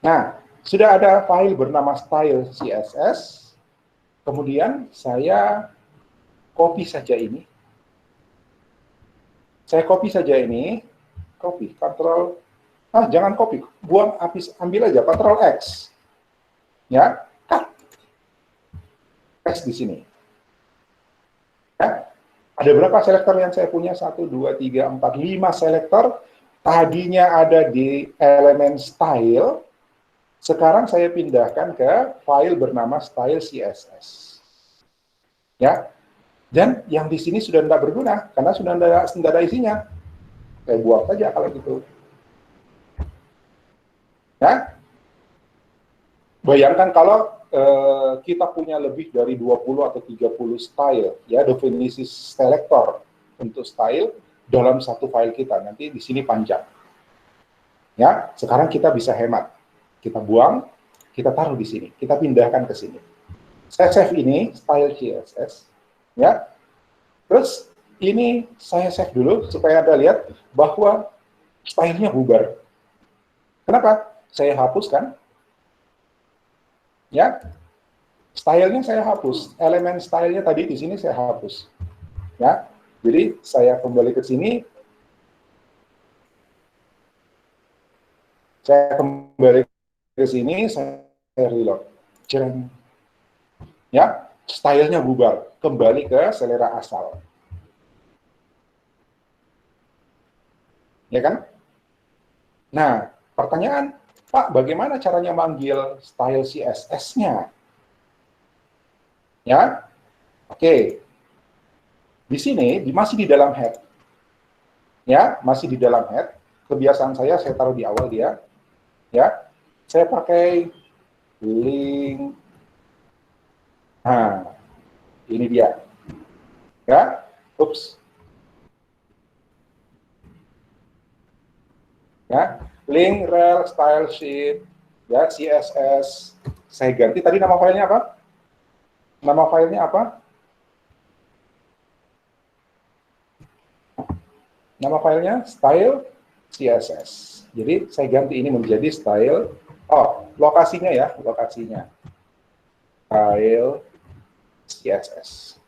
Nah, sudah ada file bernama style CSS, kemudian saya copy saja ini. Saya copy saja ini, copy, Ctrl, jangan copy, buang, ambil aja, Ctrl X. Ya, cut. Paste di sini. Ya. Ada berapa selektor yang saya punya? 1, 2, 3, 4, 5 selektor. Tadinya ada di elemen style, sekarang saya pindahkan ke file bernama style CSS. Ya, dan yang di sini sudah tidak berguna, karena sudah tidak ada isinya. Saya buang saja kalau gitu. Ya, bayangkan kalau kita punya lebih dari 20 atau 30 style, ya, definisi selektor untuk style dalam satu file kita, nanti di sini panjang. Ya, sekarang kita bisa hemat. Kita buang, kita taruh di sini, kita pindahkan ke sini. Saya save ini, style CSS, ya. Terus ini saya save dulu supaya Anda lihat bahwa stylenya bubar. Kenapa? Saya hapuskan. Ya, stylenya saya hapus, elemen stylenya tadi di sini saya hapus. Ya, jadi saya kembali ke sini, saya reload. Jeng. Ya, stylenya bubar, kembali ke selera asal. Ya kan? Nah, pertanyaan, Pak, bagaimana caranya manggil style CSS-nya? Ya, oke. Di sini masih di dalam head. Ya, masih di dalam head. Kebiasaan saya taruh di awal dia. Ya, saya pakai link. Nah, ini dia. Ya, ups. Ya, link rel style sheet, ya, CSS. saya ganti. Tadi nama filenya apa? Nama filenya apa? Nama filenya style CSS. Jadi saya ganti ini menjadi style. Oh, lokasinya ya, lokasinya style CSS.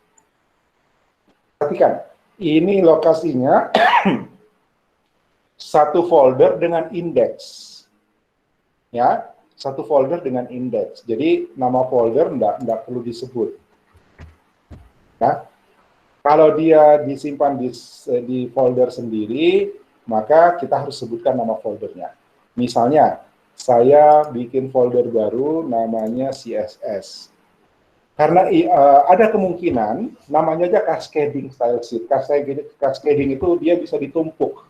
Perhatikan, ini lokasinya satu folder dengan indeks. Ya, satu folder dengan indeks. Jadi nama folder enggak perlu disebut. Ya. Kalau dia disimpan di folder sendiri, maka kita harus sebutkan nama foldernya. Misalnya, saya bikin folder baru namanya CSS. Karena ada kemungkinan namanya aja cascading style sheet. Cascading itu dia bisa ditumpuk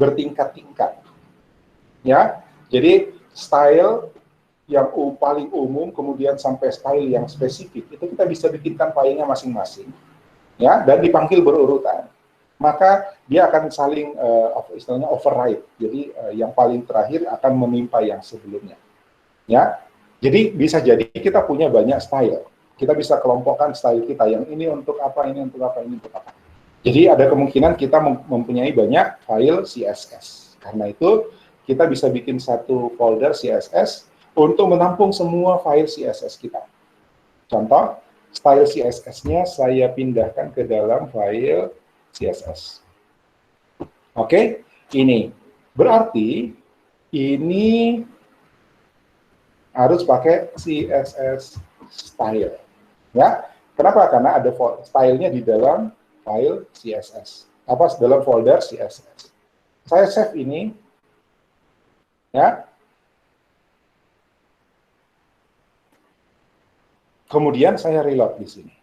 bertingkat-tingkat. Ya. Jadi style yang paling umum kemudian sampai style yang spesifik itu kita bisa bikinkan filenya masing-masing. Ya, dan dipanggil berurutan, maka dia akan saling istilahnya override. Jadi yang paling terakhir akan menimpa yang sebelumnya. Ya, jadi bisa jadi kita punya banyak style. Kita bisa kelompokkan style kita. Yang ini untuk apa, ini untuk apa, ini untuk apa. Jadi ada kemungkinan kita mempunyai banyak file CSS. Karena itu kita bisa bikin satu folder CSS untuk menampung semua file CSS kita. Contoh, style CSS-nya saya pindahkan ke dalam file CSS. Oke, ini. Berarti ini harus pakai CSS style. Ya, kenapa? Karena ada stylenya di dalam file CSS. Dalam folder CSS. Saya save ini. Ya. Kemudian saya reload di sini.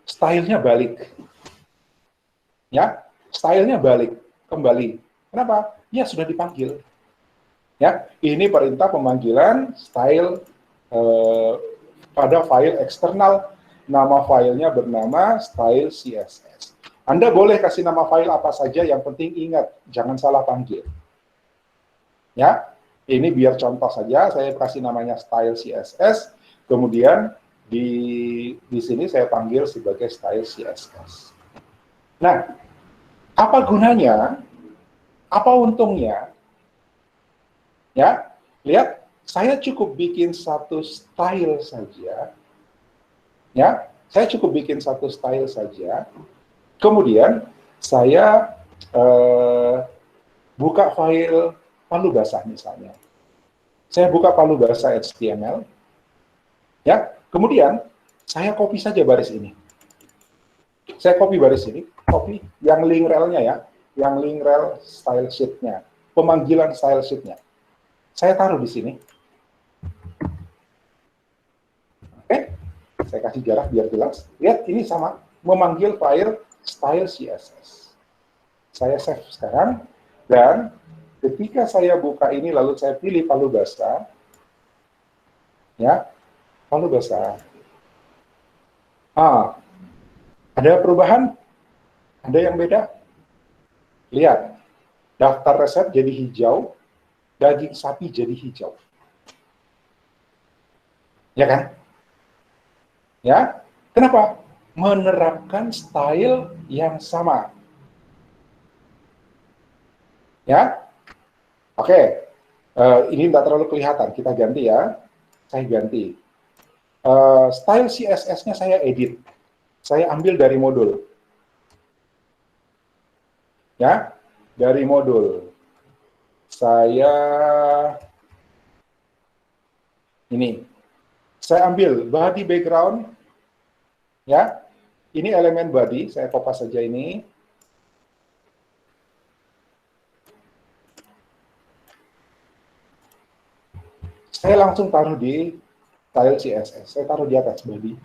Stylenya balik. Ya, stylenya balik kembali. Kenapa? Ya sudah dipanggil. Ya, ini perintah pemanggilan style pada file eksternal. Nama filenya bernama style CSS. Anda boleh kasih nama file apa saja, yang penting ingat jangan salah panggil. Ya. Ini biar contoh saja, saya kasih namanya style CSS, kemudian di sini saya panggil sebagai style CSS. Nah, apa gunanya? Apa untungnya? Ya, lihat, saya cukup bikin satu style saja. Ya, saya cukup bikin satu style saja. Kemudian saya buka file palu basah misalnya. Saya buka palu basah HTML. Ya, kemudian saya copy saja baris ini. Saya copy baris ini, copy yang link rel-nya ya, yang link rel style sheet-nya, pemanggilan style sheet-nya. Saya taruh di sini. Oke, saya kasih jarak biar jelas. Lihat, ini sama, memanggil file style CSS. Saya save sekarang, dan ketika saya buka ini lalu saya pilih palu basah, ya, palu basah. Ada perubahan? Ada yang beda? Lihat, daftar resep jadi hijau, daging sapi jadi hijau. Ya kan? Ya, kenapa? Menerapkan style yang sama. Ya, oke. Ini tidak terlalu kelihatan, kita ganti ya. Saya ganti. Style CSS-nya saya edit. Saya ambil dari modul. Ya, dari modul. Saya ambil body background. Ya, ini elemen body, saya kopas saja ini. Saya langsung taruh di style CSS. Saya taruh di atas body.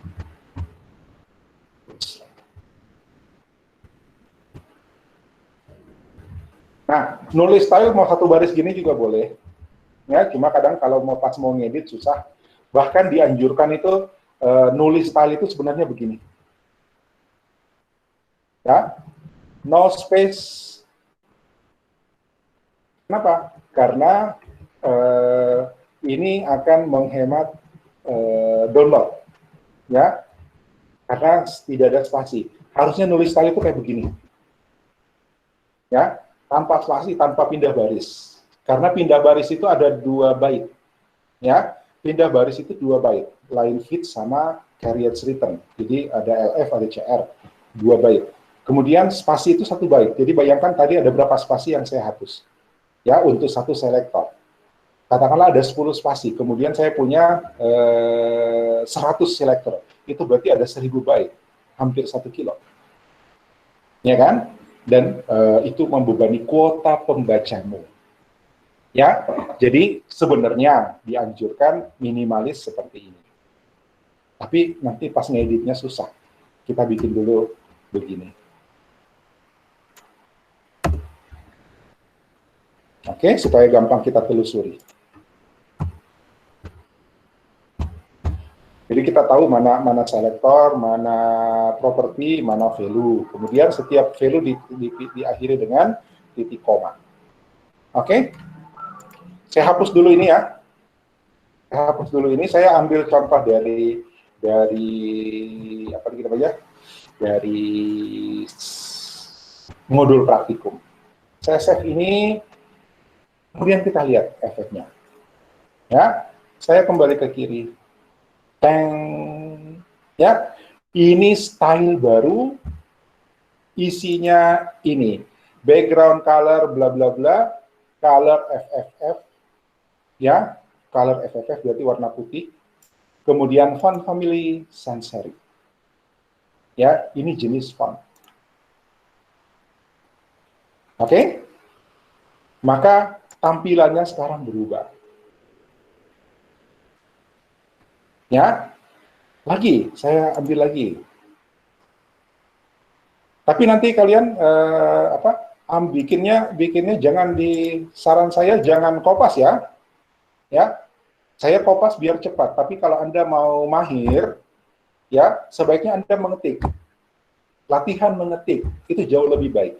Nah, nulis style mau satu baris gini juga boleh. Ya, cuma kadang kalau pas mau ngedit susah. Bahkan dianjurkan itu nulis style itu sebenarnya begini. Ya, no space, Kenapa? Karena ini akan menghemat download, ya, karena tidak ada spasi. Harusnya nulis style itu kayak begini, ya, tanpa spasi, tanpa pindah baris. Karena pindah baris itu ada 2 bait, ya. Pindah baris itu 2 bait, line fit sama carriage return. Jadi ada LF, ada CR, 2 bait. Kemudian spasi itu 1 bait. Jadi bayangkan tadi ada berapa spasi yang saya hapus, ya, untuk satu selektor. Katakanlah ada 10 spasi, kemudian saya punya 100 selektor. Itu berarti ada 1000 byte, hampir 1 kilo. Ya kan? Dan itu membebani kuota pembacamu. Ya, jadi sebenarnya dianjurkan minimalis seperti ini. Tapi nanti pas ngeditnya susah. Kita bikin dulu begini. Oke, supaya gampang kita telusuri. Jadi kita tahu mana selektor, mana properti, mana value. Kemudian setiap value diakhiri dengan titik koma. Oke? Saya hapus dulu ini ya. Saya hapus dulu ini. Saya ambil contoh dari apa namanya? Dari modul praktikum. Saya save ini, kemudian kita lihat efeknya. Ya, saya kembali ke kiri. Teng, ya, ini style baru, isinya ini, background color bla bla bla, color FFF, ya, color FFF berarti warna putih, kemudian font family sans serif, ya, ini jenis font. Oke, maka tampilannya sekarang berubah. Ya, lagi, saya ambil lagi. Tapi nanti kalian bikinnya jangan di saran saya jangan kopas ya. Ya, saya kopas biar cepat. Tapi kalau Anda mau mahir, ya sebaiknya Anda mengetik. Latihan mengetik itu jauh lebih baik.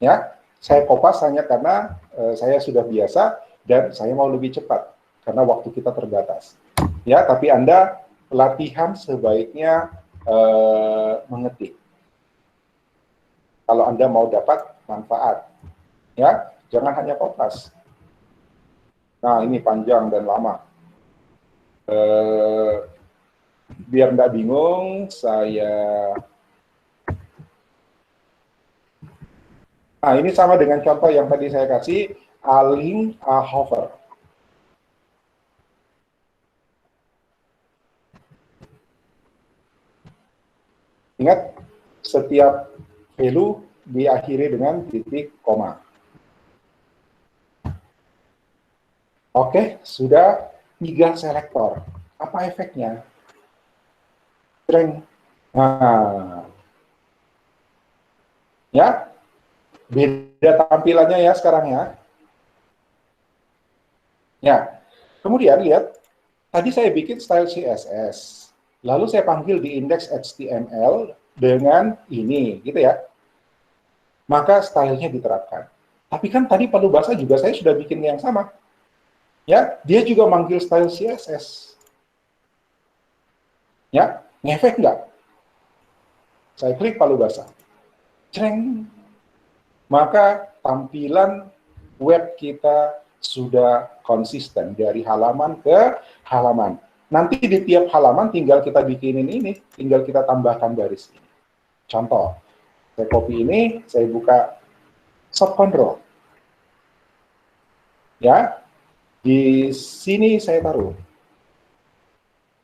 Ya, saya kopas hanya karena saya sudah biasa dan saya mau lebih cepat karena waktu kita terbatas. Ya, tapi Anda latihan sebaiknya mengetik. Kalau Anda mau dapat manfaat, ya, jangan hanya kopas. Nah, ini panjang dan lama. Biar nggak bingung, Nah, ini sama dengan contoh yang tadi saya kasih, align a hover. Ingat, setiap value diakhiri dengan titik koma. Oke, sudah 3 selektor. Apa efeknya? Nah, ya, beda tampilannya ya sekarang ya. Ya, kemudian lihat, tadi saya bikin style CSS. Lalu saya panggil di indeks HTML dengan ini, gitu ya. Maka stylenya diterapkan. Tapi kan tadi Palu Bahasa juga saya sudah bikin yang sama. Ya, dia juga manggil style CSS. Ya, ngefek nggak? Saya klik Palu Bahasa. Cereng. Maka tampilan web kita sudah konsisten dari halaman ke halaman. Nanti di tiap halaman tinggal kita bikinin ini, tinggal kita tambahkan baris ini. Contoh, saya copy ini, saya buka Shop Control. Ya, di sini saya taruh.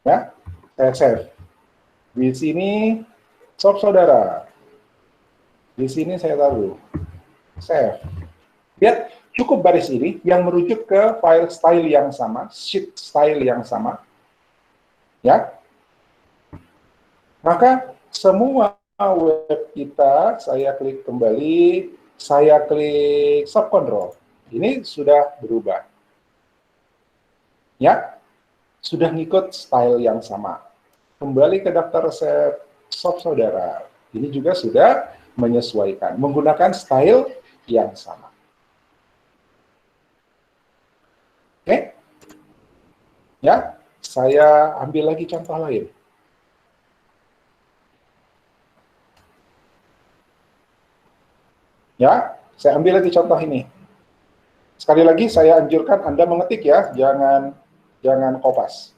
Ya, saya save. Di sini Shop Saudara. Di sini saya taruh. Save. Lihat, cukup baris ini yang merujuk ke file style yang sama, sheet style yang sama. Ya, maka semua web kita, saya klik kembali, saya klik Shop Control. Ini sudah berubah. Ya, sudah ngikut style yang sama. Kembali ke daftar resep Shop Saudara. Ini juga sudah menyesuaikan, menggunakan style yang sama. Ya, saya ambil lagi contoh lain. Ya, saya ambil lagi contoh ini. Sekali lagi saya anjurkan Anda mengetik ya, jangan kopas.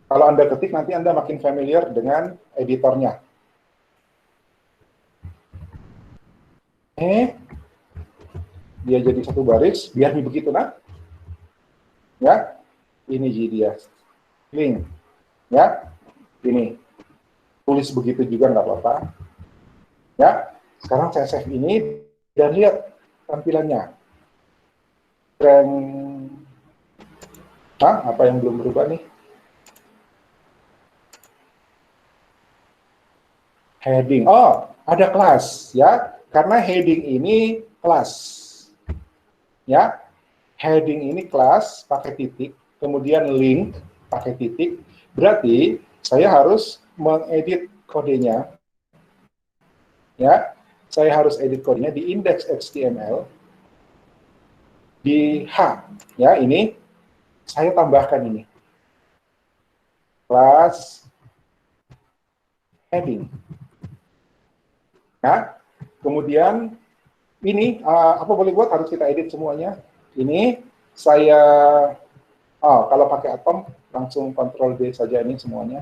Kalau Anda ketik, nanti Anda makin familiar dengan editornya. Dia jadi satu baris, biar begitu, nah. Ya, ini dia. Link. Ya, ini. Tulis begitu juga nggak apa-apa. Ya, sekarang saya save ini, dan lihat tampilannya. Dan, apa yang belum berubah nih? Heading. Oh, ada kelas ya. Karena heading ini kelas. Ya. Heading ini kelas pakai titik, kemudian link pakai titik. Berarti saya harus mengedit kodenya. Ya. Saya harus edit kodenya di index HTML di H. Ya, ini saya tambahkan ini. Kelas heading. Ya. Kemudian ini apa boleh buat, harus kita edit semuanya. Ini saya kalau pakai atom langsung Ctrl D saja ini semuanya.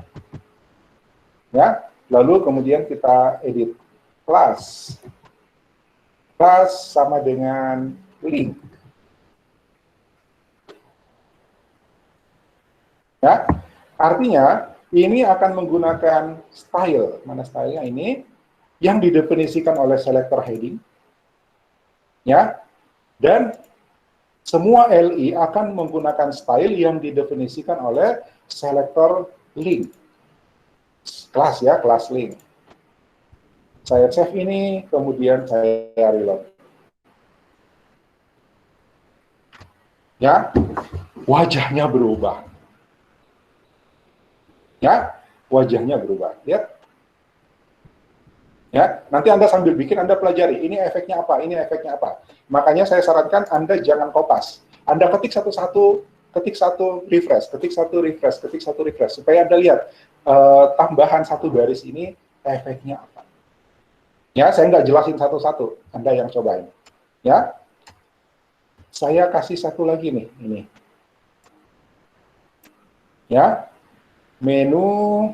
Ya, lalu kemudian kita edit kelas. Kelas sama dengan link. Ya, artinya ini akan menggunakan style. Mana stylenya ini? Yang didefinisikan oleh selector heading. Ya, dan semua LI akan menggunakan style yang didefinisikan oleh selector link. Kelas ya, kelas link. Saya save ini, kemudian saya reload. Ya, wajahnya berubah. Ya, wajahnya berubah. Lihat. Ya, nanti Anda sambil bikin, Anda pelajari, ini efeknya apa, ini efeknya apa. Makanya saya sarankan Anda jangan kopas. Anda ketik satu-satu, ketik satu refresh, ketik satu refresh, ketik satu refresh, supaya Anda lihat tambahan satu baris ini efeknya apa. Ya, saya nggak jelasin satu-satu, Anda yang cobain. Ya, saya kasih satu lagi nih, ini. Ya, menu.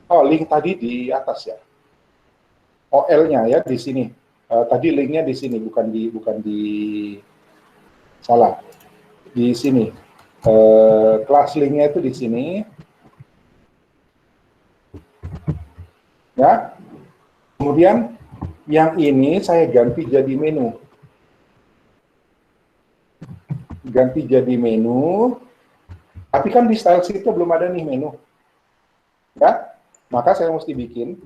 Oh, link tadi di atas ya. OL-nya ya di sini. Tadi linknya di sini, bukan di salah. Di sini. Kelas linknya itu di sini. Ya. Kemudian yang ini saya ganti jadi menu. Ganti jadi menu. Tapi kan di style sheet itu belum ada nih menu. Ya. Maka saya mesti bikin.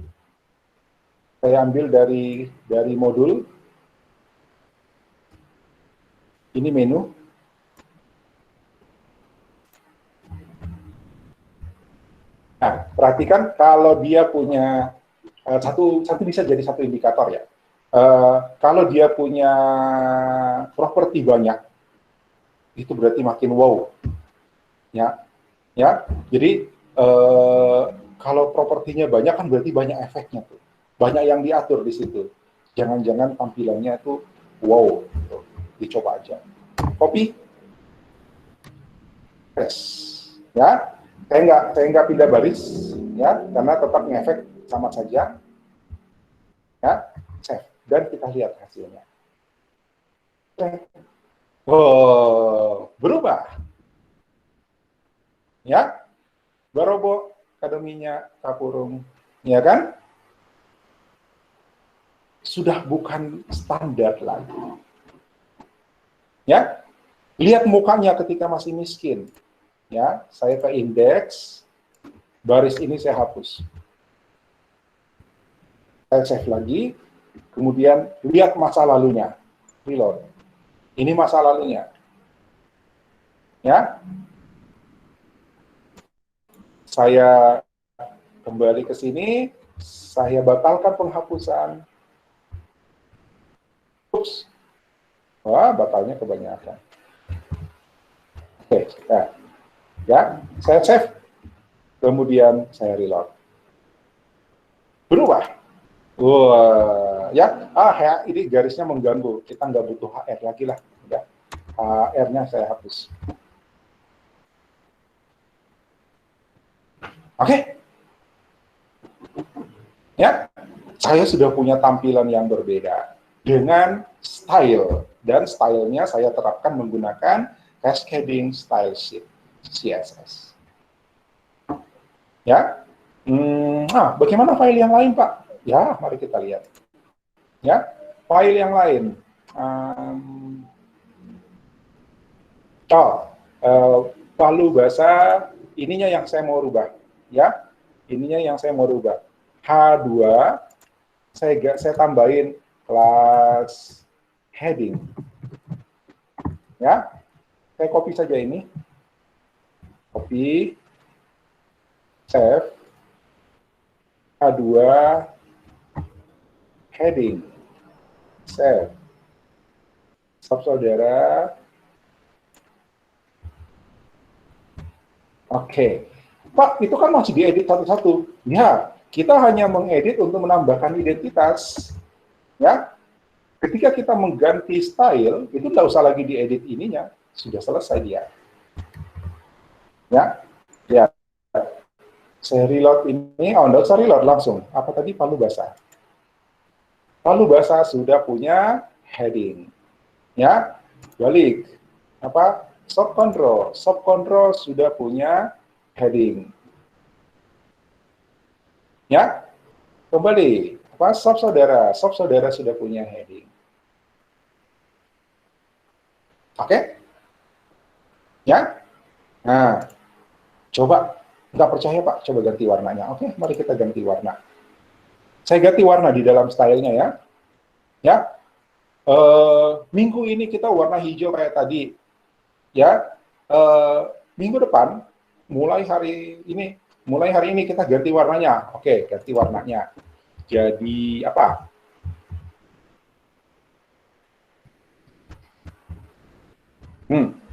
Saya ambil dari modul. Ini menu. Nah, perhatikan kalau dia punya satu bisa jadi satu indikator ya. Kalau dia punya properti banyak, itu berarti makin wow. Ya, ya. Jadi kalau propertinya banyak kan berarti banyak efeknya tuh, banyak yang diatur di situ. Jangan-jangan tampilannya itu wow. Gitu. Dicoba aja. Copy, paste. Ya, saya nggak pindah baris, ya, karena tetap ngefek sama saja. Ya, save dan kita lihat hasilnya. Oh, berubah. Ya, Barobo Akademinya Kapurung, ya kan? Sudah bukan standar lagi. Ya, lihat mukanya ketika masih miskin. Ya, saya ke indeks, baris ini saya hapus. Saya save lagi, kemudian lihat masa lalunya, reload. Ini masa lalunya. Ya, Saya kembali ke sini, saya batalkan penghapusan. Ups. Wah, batalnya kebanyakan. Oke, ya, saya save, kemudian saya reload. Berubah. Wah, ya, ini garisnya mengganggu. Kita nggak butuh HR lagi lah. Ya, HR-nya saya hapus. Oke. Ya, saya sudah punya tampilan yang berbeda dengan style, dan stylenya saya terapkan menggunakan cascading style sheet CSS. Ya, bagaimana file yang lain, Pak? Ya, mari kita lihat. Ya, file yang lain. Palu bahasa ininya yang saya mau rubah. Ya, ininya yang saya mau rubah. H2 saya tambahin kelas heading. Ya, saya copy saja ini. Copy, save, H2 heading, save. Saudara. Oke. Pak, itu kan masih diedit satu-satu. Ya, kita hanya mengedit untuk menambahkan identitas. Ya, ketika kita mengganti style, itu nggak usah lagi diedit ininya, sudah selesai dia. Ya, ya. Saya reload ini, nggak usah reload langsung. Apa tadi, palu basah? Palu basah sudah punya heading. Ya, balik. Apa? Soft control sudah punya heading. Ya, kembali. Apa? Soft saudara sudah punya heading. Oke? Ya? Nah, coba, nggak percaya Pak, coba ganti warnanya. Oke, mari kita ganti warna. Saya ganti warna di dalam stylenya ya. Ya, minggu ini kita warna hijau kayak tadi. Ya, minggu depan, mulai hari ini kita ganti warnanya. Oke, ganti warnanya. Jadi apa?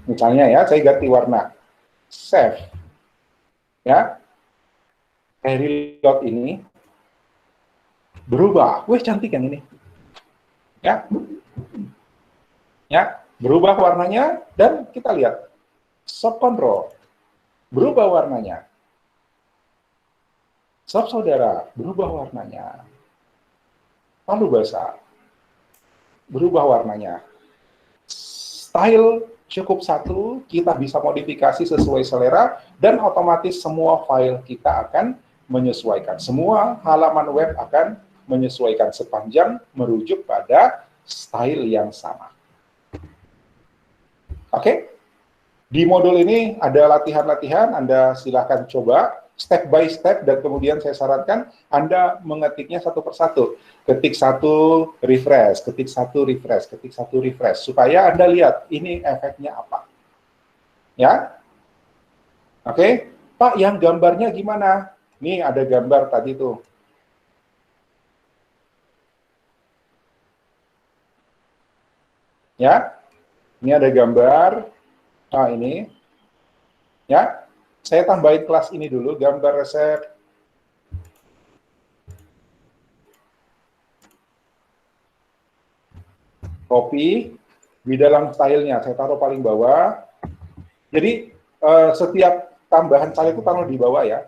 Misalnya ya, saya ganti warna. Save. Ya, saya reload ini. Berubah. Wih, cantik yang ini. Ya. Ya, berubah warnanya, dan kita lihat. Soft control. Berubah warnanya. Soft saudara, berubah warnanya. Palu basah. Berubah warnanya. Style cukup satu, kita bisa modifikasi sesuai selera, dan otomatis semua file kita akan menyesuaikan. Semua halaman web akan menyesuaikan sepanjang merujuk pada style yang sama. Oke? Di modul ini ada latihan-latihan, Anda silahkan coba step by step, dan kemudian saya sarankan Anda mengetiknya satu persatu. Ketik satu, refresh, ketik satu, refresh, ketik satu, refresh, supaya Anda lihat ini efeknya apa. Ya? Oke? Pak, yang gambarnya gimana? Nih ada gambar tadi tuh. Ya? Ini ada gambar. Nah, ini. Ya, saya tambahin kelas ini dulu, gambar resep. Copy, di dalam stylenya, saya taruh paling bawah. Jadi, setiap tambahan style itu taruh di bawah ya.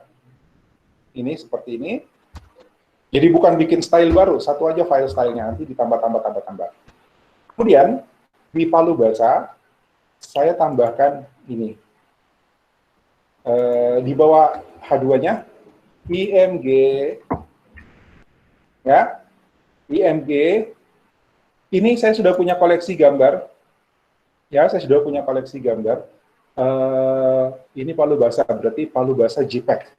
Ini, seperti ini. Jadi bukan bikin style baru, satu aja file stylenya, nanti ditambah. Kemudian, di palu basah, saya tambahkan ini. Di bawah H2-nya, IMG, ya, IMG, ini saya sudah punya koleksi gambar, ya, saya sudah punya koleksi gambar. Ini palu basah, berarti palu basah JPEG,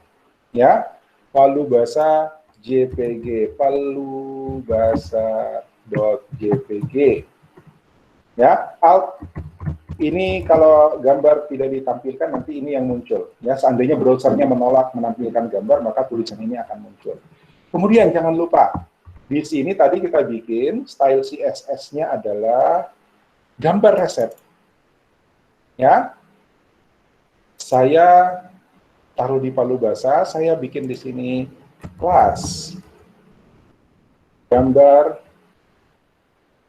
ya, palu basah JPG, palu basah .jpg, ya, alt ini kalau gambar tidak ditampilkan, nanti ini yang muncul. Ya, seandainya browsernya menolak menampilkan gambar, maka tulisan ini akan muncul. Kemudian jangan lupa, di sini tadi kita bikin style CSS-nya adalah gambar resep. Ya, saya taruh di palu basah, saya bikin di sini kelas gambar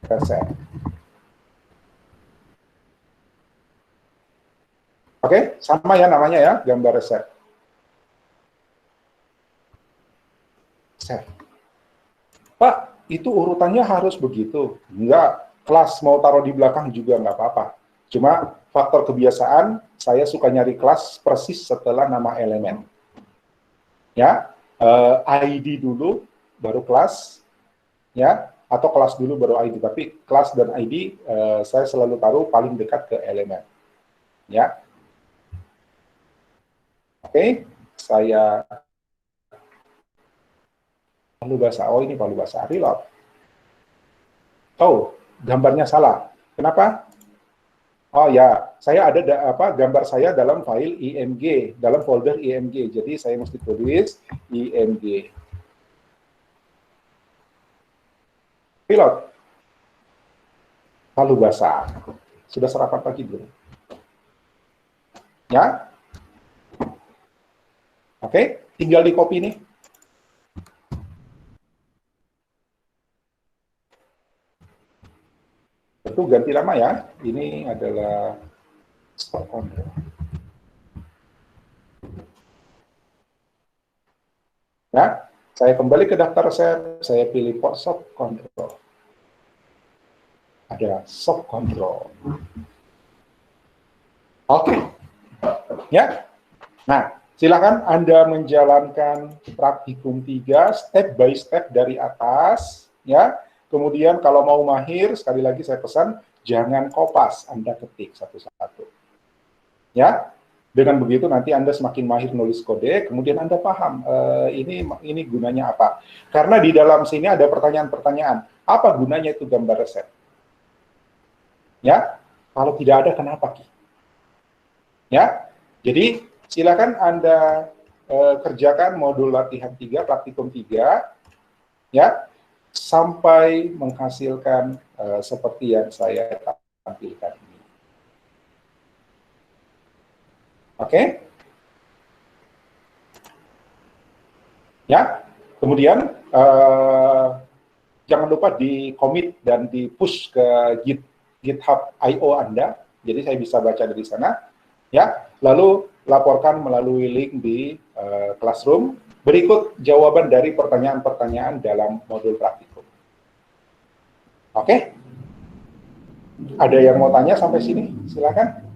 resep. Oke, sama ya namanya ya, gambar resep. Save. Pak, itu urutannya harus begitu. Enggak, kelas mau taruh di belakang juga nggak apa-apa. Cuma faktor kebiasaan, saya suka nyari kelas persis setelah nama elemen. Ya, ID dulu, baru kelas, ya, atau kelas dulu baru ID. Tapi kelas dan ID saya selalu taruh paling dekat ke elemen. Ya, oke, saya palu basah. Oh, ini palu basah. Reload. Oh, gambarnya salah. Kenapa? Oh ya, saya ada gambar saya dalam file img, dalam folder img. Jadi saya mesti tulis img. Reload. Palu basah. Sudah sarapan pagi belum? Ya? Oke, tinggal di copy nih. Tentu ganti nama ya. Ini adalah stock control. Ya, saya kembali ke daftar resep, saya pilih shop control. Ada shop control. Oke. Ya. Nah, silakan Anda menjalankan praktikum 3 step by step dari atas, ya. Kemudian kalau mau mahir, sekali lagi saya pesan, jangan kopas, Anda ketik satu-satu. Ya, dengan begitu nanti Anda semakin mahir nulis kode, kemudian Anda paham ini gunanya apa. Karena di dalam sini ada pertanyaan-pertanyaan, apa gunanya itu gambar resep? Ya, kalau tidak ada kenapa, Ki? Ya, jadi silakan Anda kerjakan modul latihan 3, praktikum 3, ya, sampai menghasilkan seperti yang saya tampilkan ini. Oke? Ya, kemudian jangan lupa di-commit dan di-push ke GitHub I/O Anda, jadi saya bisa baca dari sana. Ya, lalu laporkan melalui link di Classroom. Berikut jawaban dari pertanyaan-pertanyaan dalam modul praktikum. Oke? Ada yang mau tanya sampai sini? Silakan.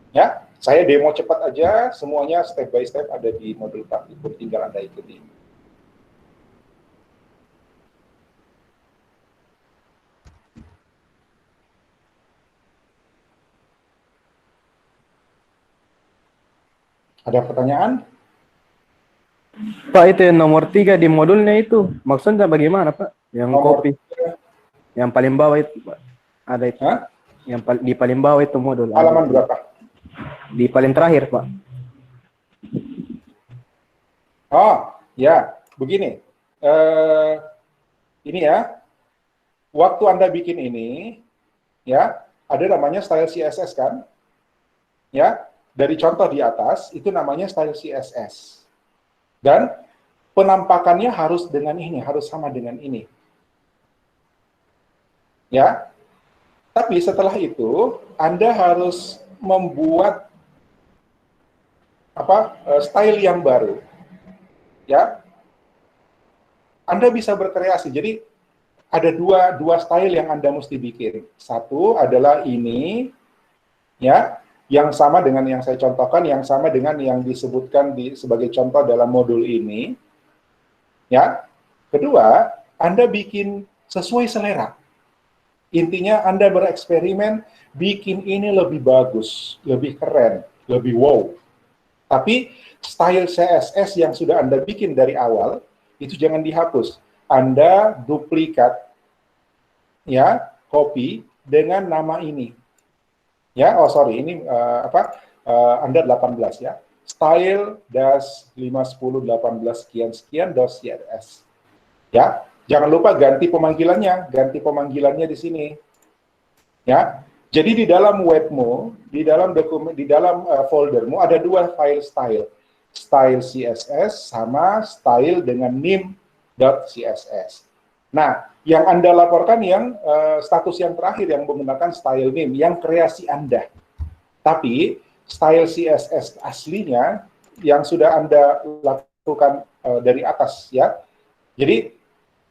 Ya, saya demo cepat aja, semuanya step by step ada di modul praktikum, tinggal Anda ikuti. Ada pertanyaan? Pak, itu yang nomor 3 di modulnya itu, maksudnya bagaimana, Pak? Yang Nomor kopi, 3. yang paling bawah itu, Pak. Ada itu. Hah? Yang di paling bawah itu modul. Halaman berapa? Di paling terakhir, Pak. Oh, ya, begini. Ini ya, waktu Anda bikin ini, ya, ada namanya style CSS kan? Ya, dari contoh di atas, itu namanya style CSS. Dan penampakannya harus dengan ini, harus sama dengan ini. Ya, tapi setelah itu, Anda harus membuat style yang baru. Ya, Anda bisa berkreasi. Jadi ada dua style yang Anda mesti bikin. Satu adalah ini, ya, yang sama dengan yang saya contohkan, yang sama dengan yang disebutkan sebagai contoh dalam modul ini. Ya, kedua, Anda bikin sesuai selera. Intinya Anda bereksperimen, bikin ini lebih bagus, lebih keren, lebih wow. Tapi style CSS yang sudah Anda bikin dari awal, itu jangan dihapus. Anda duplikat, ya, copy dengan nama ini. Ya, oh sorry, ini Anda 18 ya. Style das 51018 sekian sekian .css. Ya, jangan lupa ganti pemanggilannya di sini. Ya, jadi di dalam webmu, di dalam dokumen, di dalam foldermu ada dua file style CSS sama style dengan nim.css. Nah, yang Anda laporkan yang status yang terakhir yang menggunakan style nim, yang kreasi Anda. Tapi style CSS aslinya yang sudah Anda lakukan dari atas ya. Jadi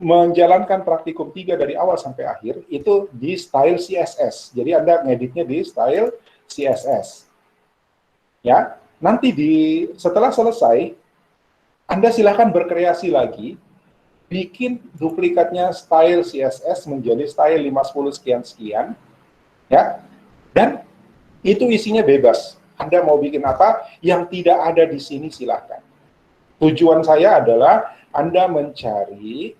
menjalankan praktikum 3 dari awal sampai akhir itu di style CSS. Jadi Anda ngeditnya di style CSS. Ya, nanti setelah selesai Anda silahkan berkreasi lagi, bikin duplikatnya style CSS menjadi style 510 sekian sekian, ya. Dan itu isinya bebas. Anda mau bikin apa yang tidak ada di sini silahkan. Tujuan saya adalah Anda mencari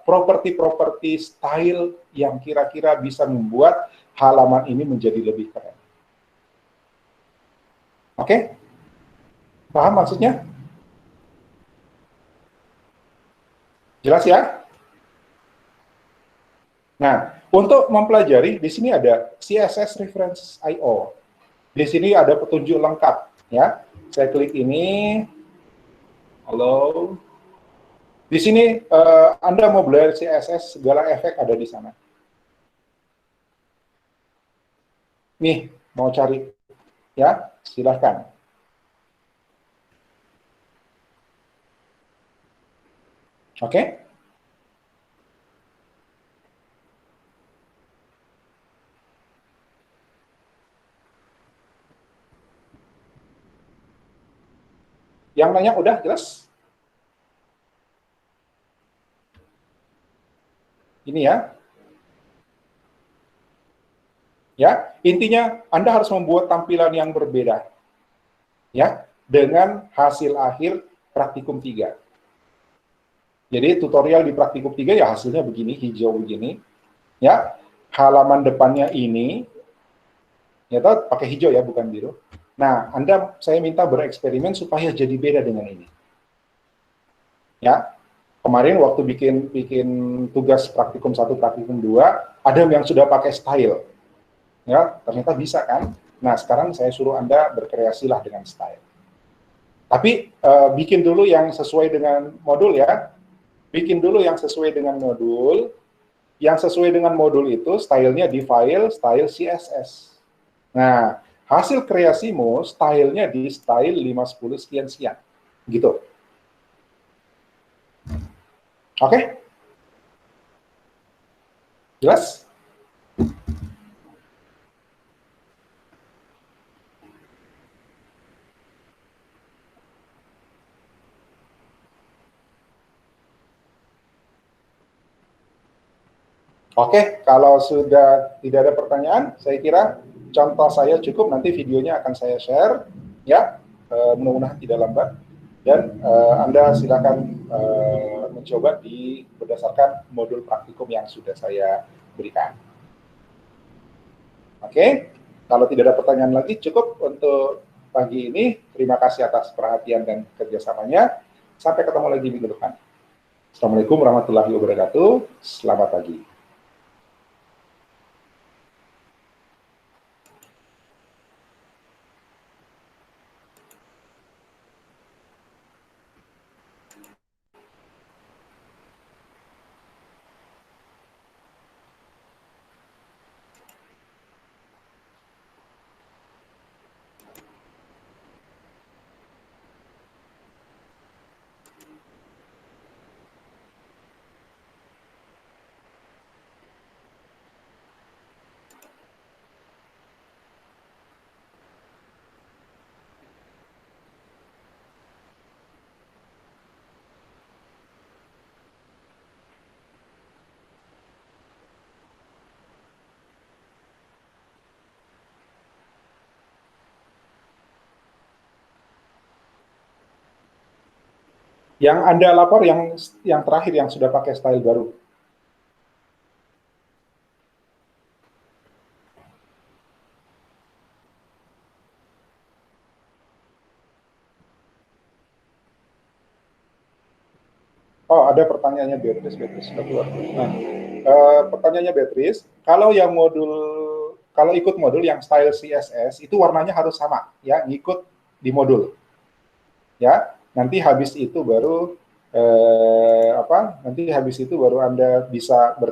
properti-properti style yang kira-kira bisa membuat halaman ini menjadi lebih keren. Oke? Paham maksudnya? Jelas ya? Nah, untuk mempelajari, di sini ada CSS References IO. Di sini ada petunjuk lengkap, ya. Saya klik ini. Halo. Di sini Anda mau belajar CSS, segala efek ada di sana. Nih, mau cari, ya, silahkan. Oke? Yang nanya udah jelas? Ini ya. Ya, intinya Anda harus membuat tampilan yang berbeda. Ya, dengan hasil akhir praktikum 3. Jadi tutorial di praktikum 3 ya hasilnya begini, hijau begini. Ya, halaman depannya ini, ya pakai hijau ya, bukan biru. Nah, saya minta bereksperimen supaya jadi beda dengan ini. Ya, kemarin waktu bikin tugas praktikum 1, praktikum 2, ada yang sudah pakai style. Ya, ternyata bisa kan? Nah, sekarang saya suruh Anda berkreasilah dengan style. Tapi bikin dulu yang sesuai dengan modul ya. Bikin dulu yang sesuai dengan modul. Yang sesuai dengan modul itu stylenya di file style CSS. Nah, hasil kreasimu stylenya di style 510 sekian-sekian. Gitu. Oke? Jelas? Oke, kalau sudah tidak ada pertanyaan, saya kira contoh saya cukup, nanti videonya akan saya share, ya, mudah-mudahan tidak lambat, dan Anda silakan mencoba berdasarkan modul praktikum yang sudah saya berikan. Oke, kalau tidak ada pertanyaan lagi, cukup untuk pagi ini. Terima kasih atas perhatian dan kerjasamanya. Sampai ketemu lagi minggu depan. Assalamualaikum warahmatullahi wabarakatuh. Selamat pagi. Yang Anda lapor yang terakhir yang sudah pakai style baru. Oh, ada pertanyaannya Beatrice sudah keluar. Nah, pertanyaannya Beatrice, kalau ikut modul yang style CSS itu warnanya harus sama, ya, ngikut di modul, ya. Nanti habis itu baru Anda bisa